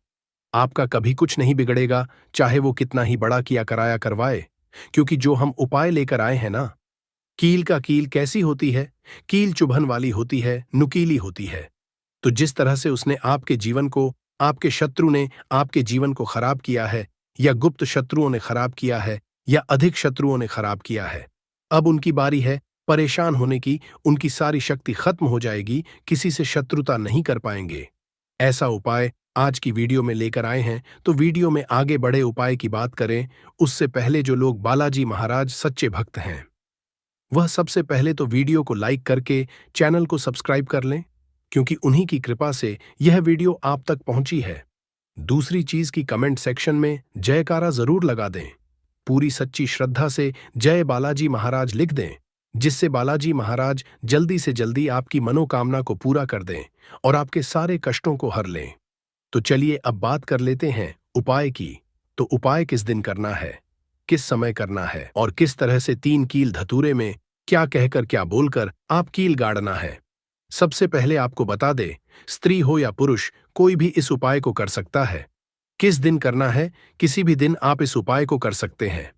आपका कभी कुछ नहीं बिगड़ेगा, चाहे वो कितना ही बड़ा किया कराया करवाए। क्योंकि जो हम उपाय लेकर आए हैं ना, कील का कील कैसी होती है, कील चुभन वाली होती है, नुकीली होती है। तो जिस तरह से उसने आपके जीवन को, आपके शत्रु ने आपके जीवन को खराब किया है, या गुप्त शत्रुओं ने खराब किया है, या अधिक शत्रुओं ने खराब किया है, अब उनकी बारी है परेशान होने की, उनकी सारी शक्ति खत्म हो जाएगी, किसी से शत्रुता नहीं कर पाएंगे। ऐसा उपाय आज की वीडियो में लेकर आए हैं। तो वीडियो में आगे बढ़े उपाय की बात करें उससे पहले जो लोग बालाजी महाराज सच्चे भक्त हैं वह सबसे पहले तो वीडियो को लाइक करके चैनल को सब्सक्राइब कर लें, क्योंकि उन्हीं की कृपा से यह वीडियो आप तक पहुंची है। दूसरी चीज की कमेंट सेक्शन में जयकारा जरूर लगा दें, पूरी सच्ची श्रद्धा से जय बालाजी महाराज लिख दें, जिससे बालाजी महाराज जल्दी से जल्दी आपकी मनोकामना को पूरा कर दें और आपके सारे कष्टों को हर लें। तो चलिए अब बात कर लेते हैं उपाय की। तो उपाय किस दिन करना है, किस समय करना है और किस तरह से 3 कील धतूरे में क्या कहकर क्या बोलकर आप कील गाड़ना है। सबसे पहले आपको बता दे, स्त्री हो या पुरुष कोई भी इस उपाय को कर सकता है। किस दिन करना है, किसी भी दिन आप इस उपाय को कर सकते हैं।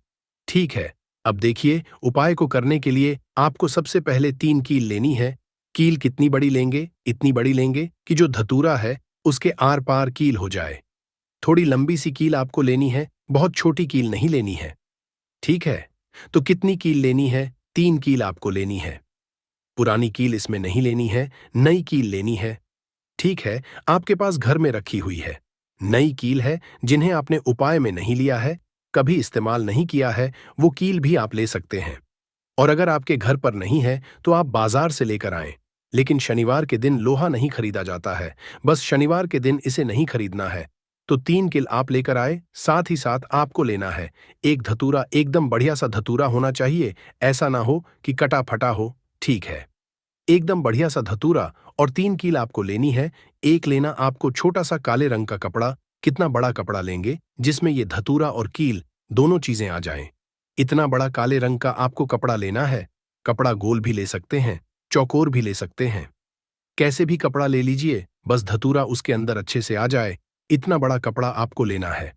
ठीक है, अब देखिए उपाय को करने के लिए आपको सबसे पहले 3 कील लेनी है। कील कितनी बड़ी लेंगे, इतनी बड़ी लेंगे कि जो धतूरा है उसके आर पार कील हो जाए। थोड़ी लंबी सी कील आपको लेनी है, बहुत छोटी कील नहीं लेनी है। ठीक है, तो कितनी कील लेनी है, 3 कील आपको लेनी है। पुरानी कील इसमें नहीं लेनी है, नई कील लेनी है। ठीक है, आपके पास घर में रखी हुई है। नई कील है जिन्हें आपने उपाय में नहीं लिया है, कभी इस्तेमाल नहीं किया है, वो कील भी आप ले सकते हैं। और अगर आपके घर पर नहीं है तो आप बाजार से लेकर आएं। लेकिन शनिवार के दिन लोहा नहीं खरीदा जाता है, बस शनिवार के दिन इसे नहीं खरीदना है। तो 3 कील आप लेकर आए, साथ ही साथ आपको लेना है एक धतूरा, एकदम बढ़िया सा धतूरा होना चाहिए, ऐसा ना हो कि कटा फटा हो। ठीक है, एकदम बढ़िया सा धतूरा और 3 कील आपको लेनी है। एक लेना आपको छोटा सा काले रंग का कपड़ा, कितना बड़ा कपड़ा लेंगे जिसमें ये धतूरा और कील दोनों चीजें आ जाएं। इतना बड़ा काले रंग का आपको कपड़ा लेना है। कपड़ा गोल भी ले सकते हैं, चौकोर भी ले सकते हैं, कैसे भी कपड़ा ले लीजिए, बस धतूरा उसके अंदर अच्छे से आ जाए, इतना बड़ा कपड़ा आपको लेना है।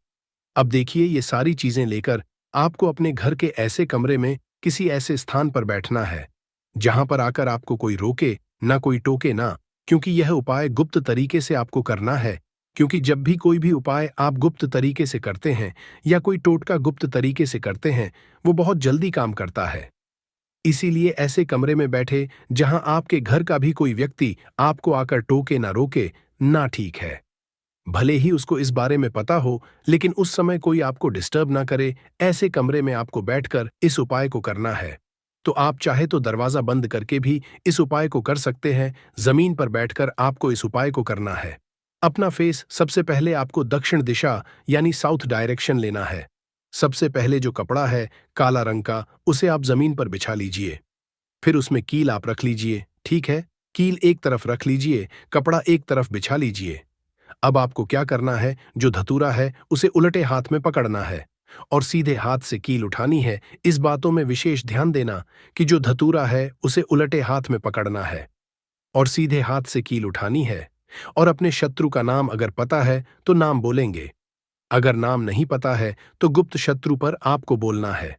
अब देखिए, ये सारी चीजें लेकर आपको अपने घर के ऐसे कमरे में किसी ऐसे स्थान पर बैठना है जहां पर आकर आपको कोई रोके ना, कोई टोके ना, क्योंकि यह उपाय गुप्त तरीके से आपको करना है। क्योंकि जब भी कोई भी उपाय आप गुप्त तरीके से करते हैं या कोई टोटका गुप्त तरीके से करते हैं, वो बहुत जल्दी काम करता है। इसीलिए ऐसे कमरे में बैठे जहां आपके घर का भी कोई व्यक्ति आपको आकर टोके ना, रोके ना, ठीक है। भले ही उसको इस बारे में पता हो, लेकिन उस समय कोई आपको डिस्टर्ब ना करे, ऐसे कमरे में आपको बैठकर इस उपाय को करना है। तो आप चाहे तो दरवाजा बंद करके भी इस उपाय को कर सकते हैं। जमीन पर बैठकर आपको इस उपाय को करना है। अपना फेस सबसे पहले आपको दक्षिण दिशा यानी साउथ डायरेक्शन लेना है। सबसे पहले जो कपड़ा है काला रंग का, उसे आप जमीन पर बिछा लीजिए। फिर उसमें कील आप रख लीजिए। ठीक है, कील एक तरफ रख लीजिए, कपड़ा एक तरफ बिछा लीजिए। अब आपको क्या करना है, जो धतूरा है उसे उलटे हाथ में पकड़ना है और सीधे हाथ से कील उठानी है। इस बातों में विशेष ध्यान देना कि जो धतूरा है उसे उलटे हाथ में पकड़ना है और सीधे हाथ से कील उठानी है। और अपने शत्रु का नाम अगर पता है तो नाम बोलेंगे, अगर नाम नहीं पता है तो गुप्त शत्रु पर आपको बोलना है।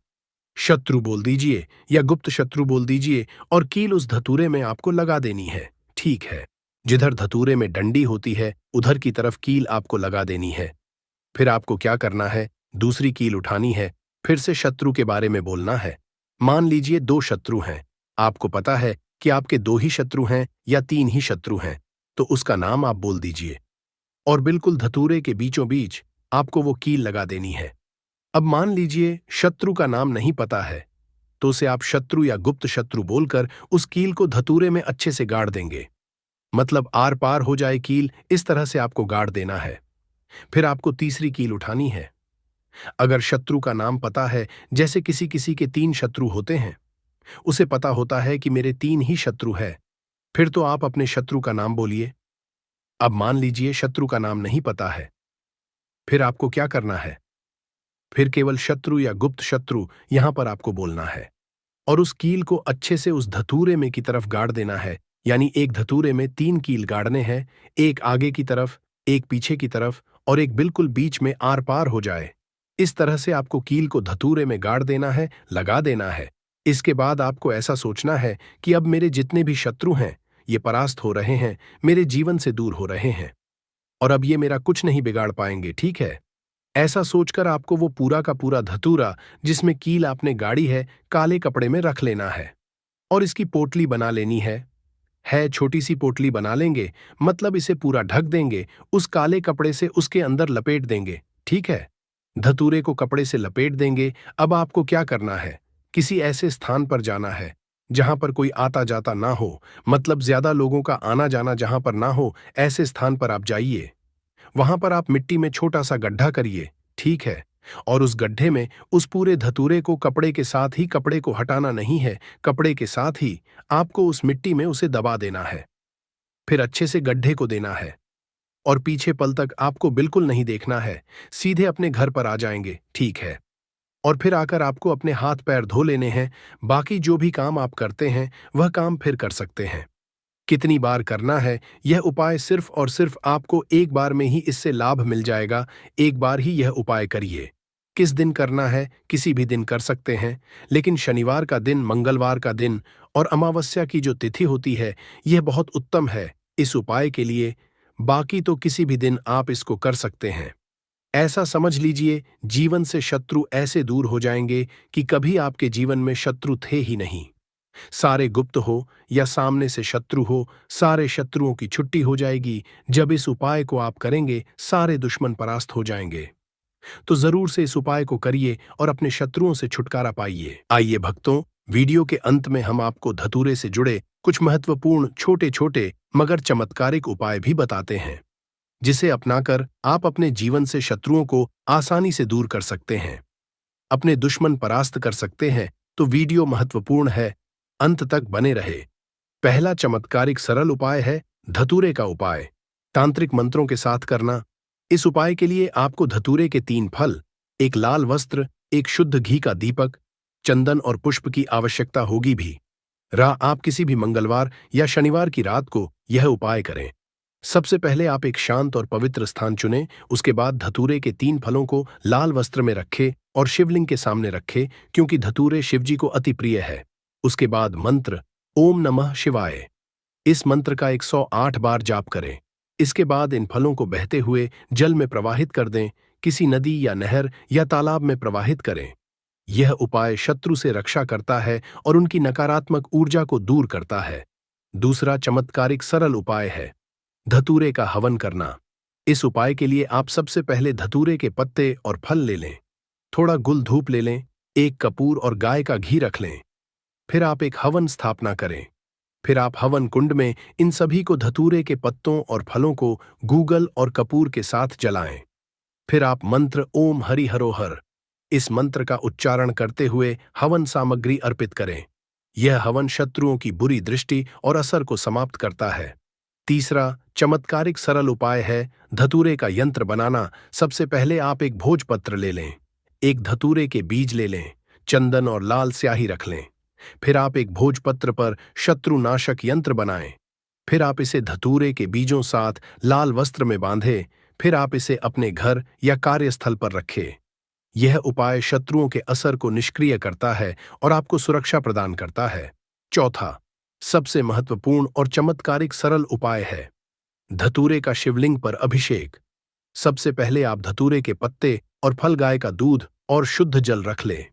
शत्रु बोल दीजिए या गुप्त शत्रु बोल दीजिए और कील उस धतूरे में आपको लगा देनी है। ठीक है, जिधर धतूरे में डंडी होती है उधर की तरफ कील आपको लगा देनी है। फिर आपको क्या करना है, दूसरी कील उठानी है, फिर से शत्रु के बारे में बोलना है। मान लीजिए 2 शत्रु हैं, आपको पता है कि आपके 2 ही शत्रु हैं या 3 ही शत्रु हैं, तो उसका नाम आप बोल दीजिए और बिल्कुल धतूरे के बीचों बीच आपको वो कील लगा देनी है। अब मान लीजिए शत्रु का नाम नहीं पता है, तो उसे आप शत्रु या गुप्त शत्रु बोलकर उस कील को धतूरे में अच्छे से गाड़ देंगे, मतलब आर पार हो जाए कील, इस तरह से आपको गाड़ देना है। फिर आपको तीसरी कील उठानी है। अगर शत्रु का नाम पता है, जैसे किसी किसी के 3 शत्रु होते हैं, उसे पता होता है कि मेरे 3 ही शत्रु है, फिर तो आप अपने शत्रु का नाम बोलिए। अब मान लीजिए शत्रु का नाम नहीं पता है, फिर आपको क्या करना है, फिर केवल शत्रु या गुप्त शत्रु यहां पर आपको बोलना है और उस कील को अच्छे से उस धतूरे में की तरफ गाड़ देना है। यानी एक धतूरे में 3 कील गाड़ने हैं, एक आगे की तरफ, एक पीछे की तरफ और एक बिल्कुल बीच में आर पार हो जाए। इस तरह से आपको कील को धतूरे में गाड़ देना है, लगा देना है। इसके बाद आपको ऐसा सोचना है कि अब मेरे जितने भी शत्रु हैं ये परास्त हो रहे हैं, मेरे जीवन से दूर हो रहे हैं और अब ये मेरा कुछ नहीं बिगाड़ पाएंगे। ठीक है, ऐसा सोचकर आपको वो पूरा का पूरा धतूरा जिसमें कील आपने गाड़ी है काले कपड़े में रख लेना है और इसकी पोटली बना लेनी है छोटी सी पोटली बना लेंगे, मतलब इसे पूरा ढक देंगे, उस काले कपड़े से उसके अंदर लपेट देंगे। ठीक है, धतूरे को कपड़े से लपेट देंगे। अब आपको क्या करना है, किसी ऐसे स्थान पर जाना है जहां पर कोई आता जाता ना हो, मतलब ज्यादा लोगों का आना जाना जहां पर ना हो, ऐसे स्थान पर आप जाइए। वहां पर आप मिट्टी में छोटा सा गड्ढा करिए। ठीक है, और उस गड्ढे में उस पूरे धतूरे को कपड़े के साथ ही, कपड़े को हटाना नहीं है, कपड़े के साथ ही आपको उस मिट्टी में उसे दबा देना है। फिर अच्छे से गड्ढे को देना है और पीछे पल तक आपको बिल्कुल नहीं देखना है, सीधे अपने घर पर आ जाएंगे। ठीक है, और फिर आकर आपको अपने हाथ पैर धो लेने हैं। बाकी जो भी काम आप करते हैं वह काम फिर कर सकते हैं। कितनी बार करना है, यह उपाय सिर्फ और सिर्फ आपको एक बार में ही इससे लाभ मिल जाएगा। एक बार ही यह उपाय करिए। किस दिन करना है, किसी भी दिन कर सकते हैं, लेकिन शनिवार का दिन, मंगलवार का दिन और अमावस्या की जो तिथि होती है, यह बहुत उत्तम है इस उपाय के लिए। बाकी तो किसी भी दिन आप इसको कर सकते हैं। ऐसा समझ लीजिए, जीवन से शत्रु ऐसे दूर हो जाएंगे कि कभी आपके जीवन में शत्रु थे ही नहीं। सारे गुप्त हो या सामने से शत्रु हो, सारे शत्रुओं की छुट्टी हो जाएगी। जब इस उपाय को आप करेंगे, सारे दुश्मन परास्त हो जाएंगे। तो जरूर से इस उपाय को करिए और अपने शत्रुओं से छुटकारा पाइए। आइए भक्तों, वीडियो के अंत में हम आपको धतूरे से जुड़े कुछ महत्वपूर्ण छोटे छोटे मगर चमत्कारिक उपाय भी बताते हैं, जिसे अपनाकर आप अपने जीवन से शत्रुओं को आसानी से दूर कर सकते हैं, अपने दुश्मन परास्त कर सकते हैं। तो वीडियो महत्वपूर्ण है, अंत तक बने रहे। पहला चमत्कारिक सरल उपाय है धतूरे का उपाय, तांत्रिक मंत्रों के साथ करना। इस उपाय के लिए आपको धतूरे के 3 फल, एक लाल वस्त्र, एक शुद्ध घी का दीपक, चंदन और पुष्प की आवश्यकता होगी भी। आप किसी भी मंगलवार या शनिवार की रात को यह उपाय करें। सबसे पहले आप एक शांत और पवित्र स्थान चुनें, उसके बाद धतूरे के 3 फलों को लाल वस्त्र में रखें और शिवलिंग के सामने रखें, क्योंकि धतूरे शिवजी को अति प्रिय है। उसके बाद मंत्र ओम नमः शिवाय, इस मंत्र का 108 बार जाप करें। इसके बाद इन फलों को बहते हुए जल में प्रवाहित कर दें, किसी नदी या नहर या तालाब में प्रवाहित करें। यह उपाय शत्रु से रक्षा करता है और उनकी नकारात्मक ऊर्जा को दूर करता है। दूसरा चमत्कारिक सरल उपाय है धतूरे का हवन करना। इस उपाय के लिए आप सबसे पहले धतूरे के पत्ते और फल ले लें, थोड़ा गुल धूप ले लें, एक कपूर और गाय का घी रख लें। फिर आप एक हवन स्थापना करें। फिर आप हवन कुंड में इन सभी को धतूरे के पत्तों और फलों को गूगल और कपूर के साथ जलाएं। फिर आप मंत्र ओम हरि हरो हर, इस मंत्र का उच्चारण करते हुए हवन सामग्री अर्पित करें। यह हवन शत्रुओं की बुरी दृष्टि और असर को समाप्त करता है। तीसरा चमत्कारिक सरल उपाय है धतूरे का यंत्र बनाना। सबसे पहले आप एक भोजपत्र ले लें, एक धतूरे के बीज ले लें, चंदन और लाल स्याही रख लें। फिर आप एक भोजपत्र पर शत्रुनाशक यंत्र बनाएं। फिर आप इसे धतूरे के बीजों साथ लाल वस्त्र में बांधें। फिर आप इसे अपने घर या कार्यस्थल पर रखें। यह उपाय शत्रुओं के असर को निष्क्रिय करता है और आपको सुरक्षा प्रदान करता है। चौथा सबसे महत्वपूर्ण और चमत्कारिक सरल उपाय है धतूरे का शिवलिंग पर अभिषेक। सबसे पहले आप धतूरे के पत्ते और फल, गाय का दूध और शुद्ध जल रख लें।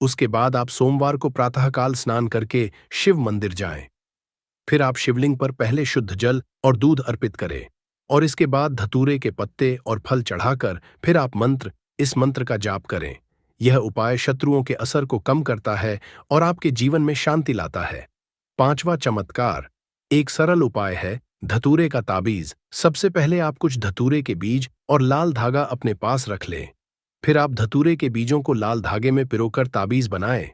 उसके बाद आप सोमवार को प्रातःकाल स्नान करके शिव मंदिर जाएं। फिर आप शिवलिंग पर पहले शुद्ध जल और दूध अर्पित करें और इसके बाद धतूरे के पत्ते और फल चढ़ाकर फिर आप इस मंत्र का जाप करें। यह उपाय शत्रुओं के असर को कम करता है और आपके जीवन में शांति लाता है। पांचवा चमत्कार एक सरल उपाय है धतूरे का ताबीज। सबसे पहले आप कुछ धतूरे के बीज और लाल धागा अपने पास रख लें। फिर आप धतूरे के बीजों को लाल धागे में पिरोकर ताबीज बनाएं।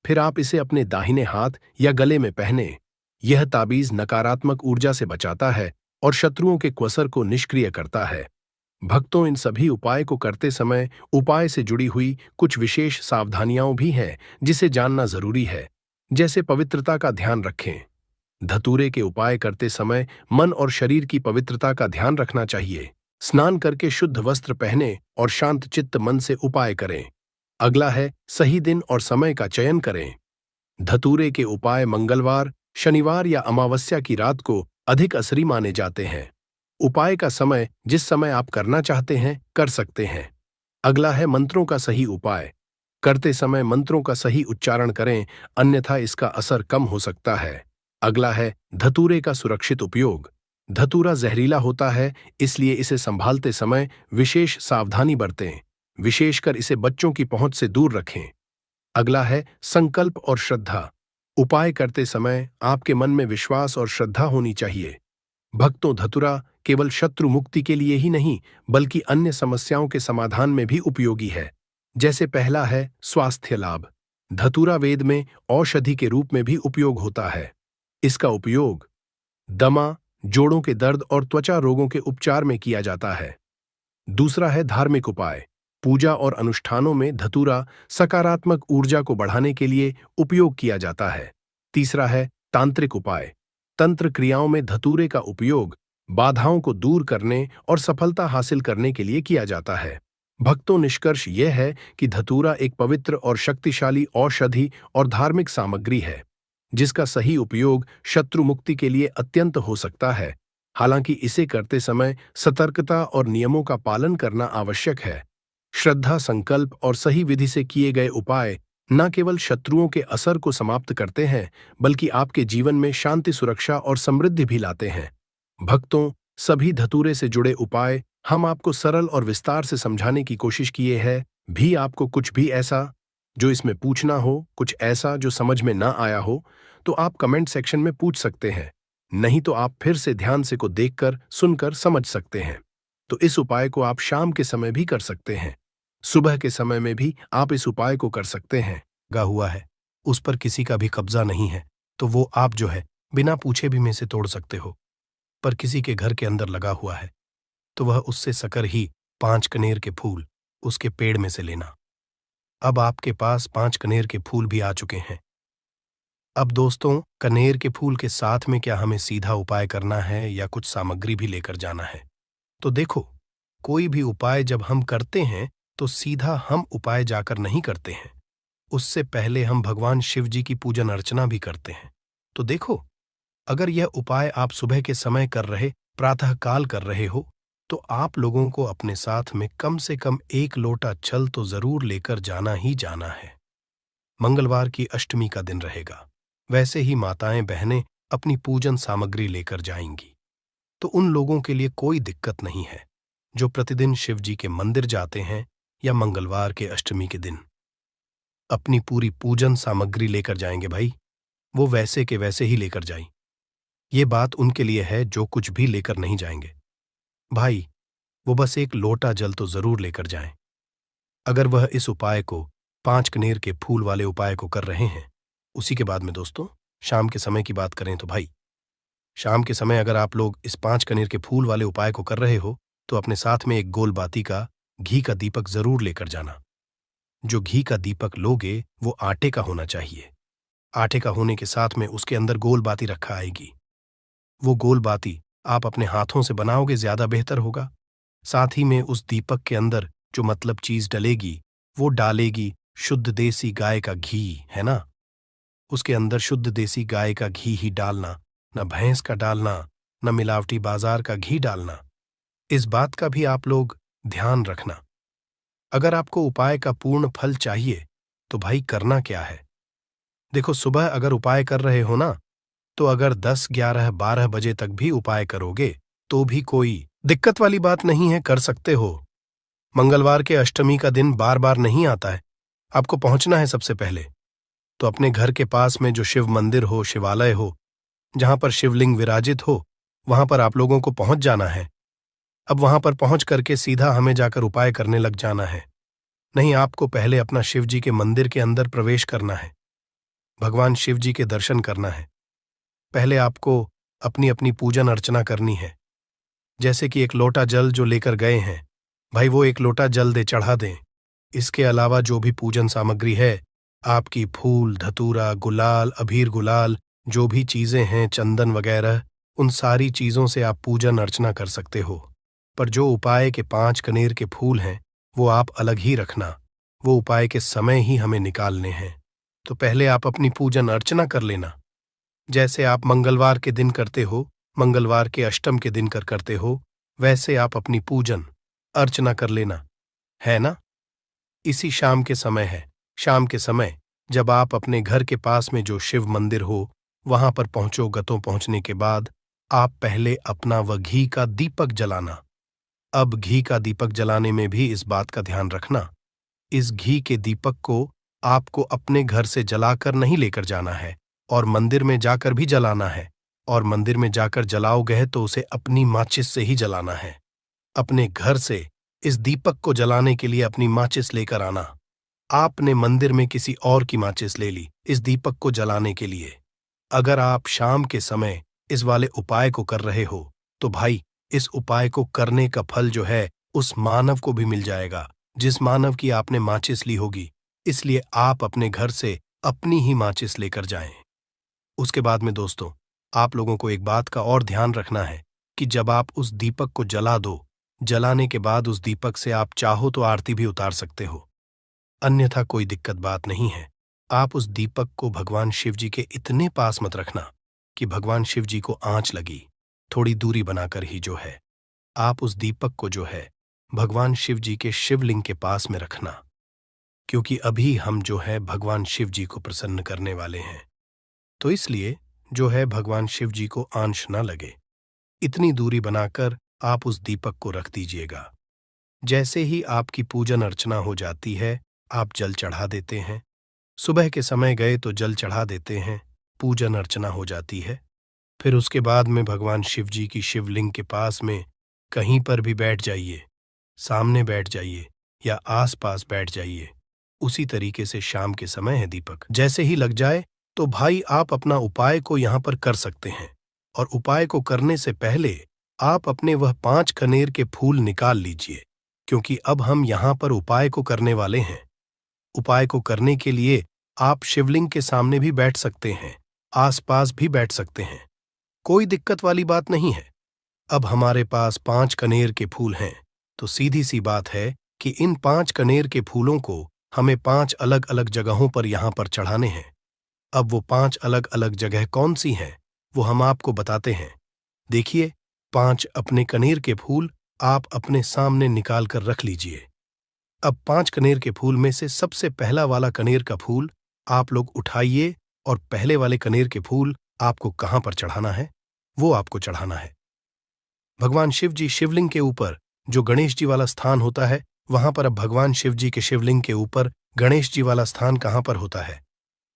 फिर आप इसे अपने दाहिने हाथ या गले में पहने। यह ताबीज नकारात्मक ऊर्जा से बचाता है और शत्रुओं के कुअसर को निष्क्रिय करता है। भक्तों, इन सभी उपाय को करते समय उपाय से जुड़ी हुई कुछ विशेष सावधानियां भी हैं जिसे जानना जरूरी है। जैसे पवित्रता का ध्यान रखें। धतूरे के उपाय करते समय मन और शरीर की पवित्रता का ध्यान रखना चाहिए। स्नान करके शुद्ध वस्त्र पहने और शांत चित्त मन से उपाय करें। अगला है सही दिन और समय का चयन करें। धतूरे के उपाय मंगलवार, शनिवार या अमावस्या की रात को अधिक असरी माने जाते हैं। उपाय का समय जिस समय आप करना चाहते हैं कर सकते हैं। अगला है मंत्रों का सही उपाय। करते समय मंत्रों का सही उच्चारण करें, अन्यथा इसका असर कम हो सकता है। अगला है धतूरे का सुरक्षित उपयोग। धतूरा जहरीला होता है, इसलिए इसे संभालते समय विशेष सावधानी बरतें, विशेषकर इसे बच्चों की पहुंच से दूर रखें। अगला है संकल्प और श्रद्धा। उपाय करते समय आपके मन में विश्वास और श्रद्धा होनी चाहिए। भक्तों, धतूरा केवल शत्रु मुक्ति के लिए ही नहीं बल्कि अन्य समस्याओं के समाधान में भी उपयोगी है। जैसे पहला है स्वास्थ्य लाभ। धतूरा वेद में औषधि के रूप में भी उपयोग होता है। इसका उपयोग दमा, जोड़ों के दर्द और त्वचा रोगों के उपचार में किया जाता है। दूसरा है धार्मिक उपाय। पूजा और अनुष्ठानों में धतूरा सकारात्मक ऊर्जा को बढ़ाने के लिए उपयोग किया जाता है। तीसरा है तांत्रिक उपाय। तंत्र क्रियाओं में धतूरे का उपयोग बाधाओं को दूर करने और सफलता हासिल करने के लिए किया जाता है। भक्तों, निष्कर्ष यह है कि धतूरा एक पवित्र और शक्तिशाली औषधि और धार्मिक सामग्री है, जिसका सही उपयोग शत्रु मुक्ति के लिए अत्यंत हो सकता है। हालांकि इसे करते समय सतर्कता और नियमों का पालन करना आवश्यक है। श्रद्धा, संकल्प और सही विधि से किए गए उपाय न केवल शत्रुओं के असर को समाप्त करते हैं, बल्कि आपके जीवन में शांति, सुरक्षा और समृद्धि भी लाते हैं। भक्तों, सभी धतूरे से जुड़े उपाय हम आपको सरल और विस्तार से समझाने की कोशिश किए हैं। भी आपको कुछ भी ऐसा जो इसमें पूछना हो, कुछ ऐसा जो समझ में ना आया हो, तो आप कमेंट सेक्शन में पूछ सकते हैं। नहीं तो आप फिर से ध्यान से को देखकर, सुनकर समझ सकते हैं। तो इस उपाय को आप शाम के समय भी कर सकते हैं। सुबह के समय में भी आप इस उपाय को कर सकते हैं। गा हुआ है, उस पर किसी का भी कब्जा नहीं है, तो वो आप जो है बिना पूछे भी में से तोड़ सकते हो। पर किसी के घर के अंदर लगा हुआ है, तो वह उससे सकर ही 5 कनेर के फूल उसके पेड़ में से लेना। अब आपके पास 5 कनेर के फूल भी आ चुके हैं। अब दोस्तों, कनेर के फूल के साथ में क्या हमें सीधा उपाय करना है या कुछ सामग्री भी लेकर जाना है? तो देखो, कोई भी उपाय जब हम करते हैं तो सीधा हम उपाय जाकर नहीं करते हैं। उससे पहले हम भगवान शिव जी की पूजन अर्चना भी करते हैं। तो देखो, अगर यह उपाय आप सुबह के समय कर रहे, प्रातःकाल कर रहे हो, तो आप लोगों को अपने साथ में कम से कम 1 लोटा जल तो जरूर लेकर जाना ही जाना है। मंगलवार की अष्टमी का दिन रहेगा। वैसे ही माताएं बहनें अपनी पूजन सामग्री लेकर जाएंगी, तो उन लोगों के लिए कोई दिक्कत नहीं है जो प्रतिदिन शिव जी के मंदिर जाते हैं या मंगलवार के अष्टमी के दिन अपनी पूरी पूजन सामग्री लेकर जाएंगे। भाई, वो वैसे के वैसे ही लेकर जाएं। ये बात उनके लिए है जो कुछ भी लेकर नहीं जाएंगे। भाई, वो बस 1 लोटा जल तो जरूर लेकर जाएं। अगर वह इस उपाय को 5 कनेर के फूल वाले उपाय को कर रहे हैं। उसी के बाद में दोस्तों, शाम के समय की बात करें तो भाई, शाम के समय अगर आप लोग इस 5 कनेर के फूल वाले उपाय को कर रहे हो, तो अपने साथ में 1 गोल बाती का घी का दीपक जरूर लेकर जाना। जो घी का दीपक लोगे वो आटे का होना चाहिए। आटे का होने के साथ में उसके अंदर गोल बाती रखा आएगी। वो गोल बाती आप अपने हाथों से बनाओगे ज्यादा बेहतर होगा। साथ ही में उस दीपक के अंदर जो मतलब चीज डलेगी, वो डालेगी शुद्ध देसी गाय का घी, है ना। उसके अंदर शुद्ध देसी गाय का घी ही डालना, न भैंस का डालना, न मिलावटी बाजार का घी डालना। इस बात का भी आप लोग ध्यान रखना। अगर आपको उपाय का पूर्ण फल चाहिए तो भाई करना क्या है। देखो, सुबह अगर उपाय कर रहे हो ना, तो अगर 10, 11, 12 बजे तक भी उपाय करोगे तो भी कोई दिक्कत वाली बात नहीं है, कर सकते हो। मंगलवार के अष्टमी का दिन बार बार नहीं आता है। आपको पहुंचना है सबसे पहले तो अपने घर के पास में जो शिव मंदिर हो, शिवालय हो, जहां पर शिवलिंग विराजित हो, वहां पर आप लोगों को पहुंच जाना है। अब वहां पर पहुंच करके सीधा हमें जाकर उपाय करने लग जाना है। नहीं, आपको पहले अपना शिव जी के मंदिर के अंदर प्रवेश करना है, भगवान शिव जी के दर्शन करना है। पहले आपको अपनी अपनी पूजन अर्चना करनी है। जैसे कि 1 लोटा जल जो लेकर गए हैं, भाई वो 1 लोटा जल दे चढ़ा दें। इसके अलावा जो भी पूजन सामग्री है, आपकी फूल, धतूरा, गुलाल, अबीर गुलाल, जो भी चीजें हैं, चंदन वगैरह, उन सारी चीजों से आप पूजन अर्चना कर सकते हो। पर जो उपाय के 5 कनेर के फूल हैं, वो आप अलग ही रखना। वो उपाय के समय ही हमें निकालने हैं। तो पहले आप अपनी पूजन अर्चना कर लेना, जैसे आप मंगलवार के दिन करते हो, मंगलवार के अष्टम के दिन करते हो, वैसे आप अपनी पूजन अर्चना कर लेना, है ना। इसी शाम के समय है। शाम के समय जब आप अपने घर के पास में जो शिव मंदिर हो वहां पर पहुंचो, गतों पहुंचने के बाद आप पहले अपना वह घी का दीपक जलाना। अब घी का दीपक जलाने में भी इस बात का ध्यान रखना, इस घी के दीपक को आपको अपने घर से जलाकर नहीं लेकर जाना है और मंदिर में जाकर भी जलाना है। और मंदिर में जाकर जलाओगे तो उसे अपनी माचिस से ही जलाना है। अपने घर से इस दीपक को जलाने के लिए अपनी माचिस लेकर आना। आपने मंदिर में किसी और की माचिस ले ली इस दीपक को जलाने के लिए। अगर आप शाम के समय इस वाले उपाय को कर रहे हो तो भाई, इस उपाय को करने का फल जो है उस मानव को भी मिल जाएगा जिस मानव की आपने माचिस ली होगी। इसलिए आप अपने घर से अपनी ही माचिस लेकर जाएं। उसके बाद में दोस्तों, आप लोगों को एक बात का और ध्यान रखना है कि जब आप उस दीपक को जला दो, जलाने के बाद उस दीपक से आप चाहो तो आरती भी उतार सकते हो, अन्यथा कोई दिक्कत बात नहीं है। आप उस दीपक को भगवान शिव जी के इतने पास मत रखना कि भगवान शिव जी को आंच लगी। थोड़ी दूरी बनाकर ही जो है आप उस दीपक को जो है भगवान शिव जी के शिवलिंग के पास में रखना, क्योंकि अभी हम जो है भगवान शिव जी को प्रसन्न करने वाले हैं। तो इसलिए जो है भगवान शिव जी को आंच न लगे, इतनी दूरी बनाकर आप उस दीपक को रख दीजिएगा। जैसे ही आपकी पूजन अर्चना हो जाती है, आप जल चढ़ा देते हैं। सुबह के समय गए तो जल चढ़ा देते हैं, पूजन अर्चना हो जाती है। फिर उसके बाद में भगवान शिव जी की शिवलिंग के पास में कहीं पर भी बैठ जाइए, सामने बैठ जाइए या आसपास बैठ जाइए। उसी तरीके से शाम के समय है दीपक जैसे ही लग जाए तो भाई आप अपना उपाय को यहाँ पर कर सकते हैं। और उपाय को करने से पहले आप अपने वह 5 कनेर के फूल निकाल लीजिए, क्योंकि अब हम यहाँ पर उपाय को करने वाले हैं। उपाय को करने के लिए आप शिवलिंग के सामने भी बैठ सकते हैं, आसपास भी बैठ सकते हैं, कोई दिक्कत वाली बात नहीं है। अब हमारे पास 5 कनेर के फूल हैं, तो सीधी सी बात है कि इन 5 कनेर के फूलों को हमें 5 अलग अलग जगहों पर यहाँ पर चढ़ाने हैं। अब वो 5 अलग अलग जगह कौन सी हैं, वो हम आपको बताते हैं। देखिए, 5 अपने कनेर के फूल आप अपने सामने निकाल कर रख लीजिए। अब 5 कनेर के फूल में से सबसे पहला वाला कनेर का फूल आप लोग उठाइए और पहले वाले कनेर के फूल आपको कहाँ पर चढ़ाना है, वो आपको चढ़ाना है। भगवान शिव जी शिवलिंग के ऊपर जो गणेश जी वाला स्थान होता है, वहां पर अब भगवान शिव जी के शिवलिंग के ऊपर गणेश जी वाला स्थान कहाँ पर होता है?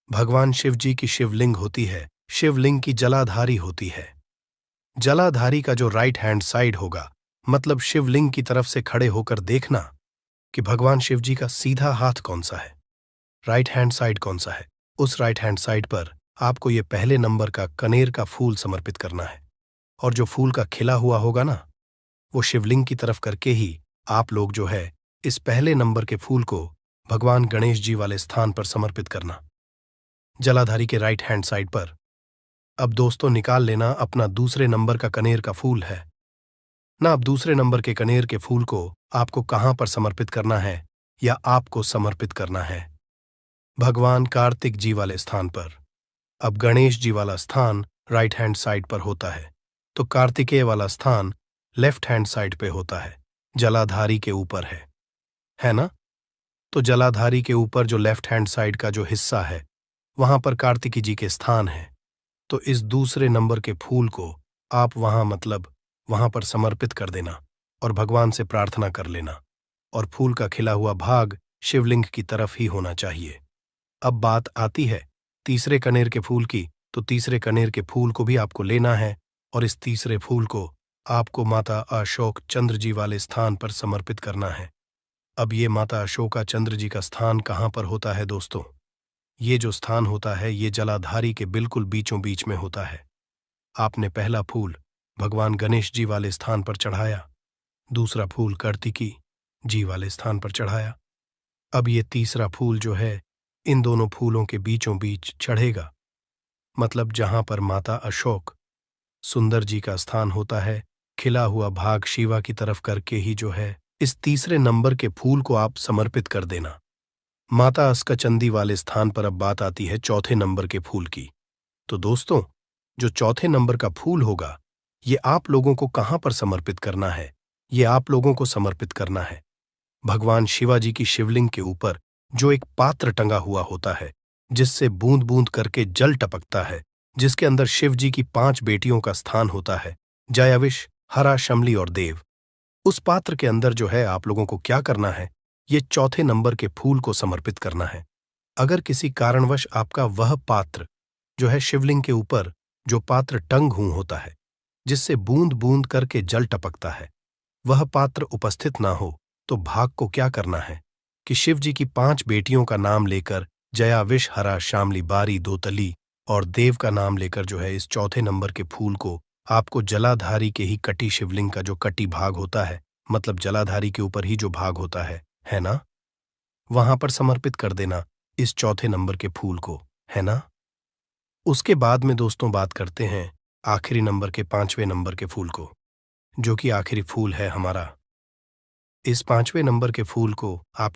भगवान शिव जी की शिवलिंग होती है, शिवलिंग की जलाधारी होती है। जलाधारी का जो राइट हैंड साइड होगा, मतलब शिवलिंग की तरफ से खड़े होकर देखना कि भगवान शिव जी का सीधा हाथ कौन सा है, राइट हैंड साइड कौन सा है। उस राइट हैंड साइड पर आपको ये पहले नंबर का कनेर का फूल समर्पित करना है। और जो फूल का खिला हुआ होगा ना, वो शिवलिंग की तरफ करके ही आप लोग जो है इस पहले नंबर के फूल को भगवान गणेश जी वाले स्थान पर समर्पित करना, जलाधारी के राइट हैंड साइड पर। अब दोस्तों निकाल लेना अपना दूसरे नंबर का कनेर का फूल है ना। अब दूसरे नंबर के कनेर के फूल को आपको कहां पर समर्पित करना है, या आपको समर्पित करना है भगवान कार्तिक जी वाले स्थान पर। अब गणेश जी वाला स्थान राइट हैंड साइड पर होता है, तो कार्तिकेय वाला स्थान लेफ्ट हैंड साइड पे होता है, जलाधारी के ऊपर है ना। तो जलाधारी के ऊपर जो लेफ्ट हैंड साइड का जो हिस्सा है, वहां पर कार्तिकी जी के स्थान है। तो इस दूसरे नंबर के फूल को आप वहां पर समर्पित कर देना और भगवान से प्रार्थना कर लेना। और फूल का खिला हुआ भाग शिवलिंग की तरफ ही होना चाहिए। अब बात आती है तीसरे कनेर के फूल की, तो तीसरे कनेर के फूल को भी आपको लेना है और इस तीसरे फूल को आपको माता अशोक चंद्र जी वाले स्थान पर समर्पित करना है। अब ये माता अशोका चंद्र जी का स्थान कहाँ पर होता है दोस्तों? ये जो स्थान होता है ये जलाधारी के बिल्कुल बीचों बीच में होता है। आपने पहला फूल भगवान गणेश जी वाले स्थान पर चढ़ाया, दूसरा फूल कार्तिकी जी वाले स्थान पर चढ़ाया। अब ये तीसरा फूल जो है इन दोनों फूलों के बीचों बीच चढ़ेगा, मतलब जहां पर माता अशोक सुंदर जी का स्थान होता है, खिला हुआ भाग शिवा की तरफ करके ही जो है इस तीसरे नंबर के फूल को आप समर्पित कर देना माता अस्कचंदी वाले स्थान पर। अब बात आती है चौथे नंबर के फूल की। तो दोस्तों, जो चौथे नंबर का फूल होगा ये आप लोगों को कहां पर समर्पित करना है? ये आप लोगों को समर्पित करना है भगवान शिवाजी की शिवलिंग के ऊपर जो एक पात्र टंगा हुआ होता है, जिससे बूंद बूंद करके जल टपकता है, जिसके अंदर शिव जी की 5 बेटियों का स्थान होता है, जयाविश, हरा, शमली और देव। उस पात्र के अंदर जो है आप लोगों को क्या करना है, ये चौथे नंबर के फूल को समर्पित करना है। अगर किसी कारणवश आपका वह पात्र जो है शिवलिंग के ऊपर जो पात्र टंग हुआ होता है, जिससे बूंद बूंद करके जल टपकता है, वह पात्र उपस्थित ना हो, तो भाग को क्या करना है कि शिव जी की 5 बेटियों का नाम लेकर जया, विश, हरा, शामली, बारी, दोतली और देव का नाम लेकर जो है इस चौथे नंबर के फूल को आपको जलाधारी के ही कटी शिवलिंग का जो कटी भाग होता है, मतलब जलाधारी के ऊपर ही जो भाग होता है ना, वहां पर समर्पित कर देना इस चौथे नंबर के फूल को, है ना। उसके बाद में दोस्तों बात करते हैं आखिरी नंबर के 5वें नंबर के फूल को, जो कि आखिरी फूल है हमारा। इस 5वें नंबर के फूल को आप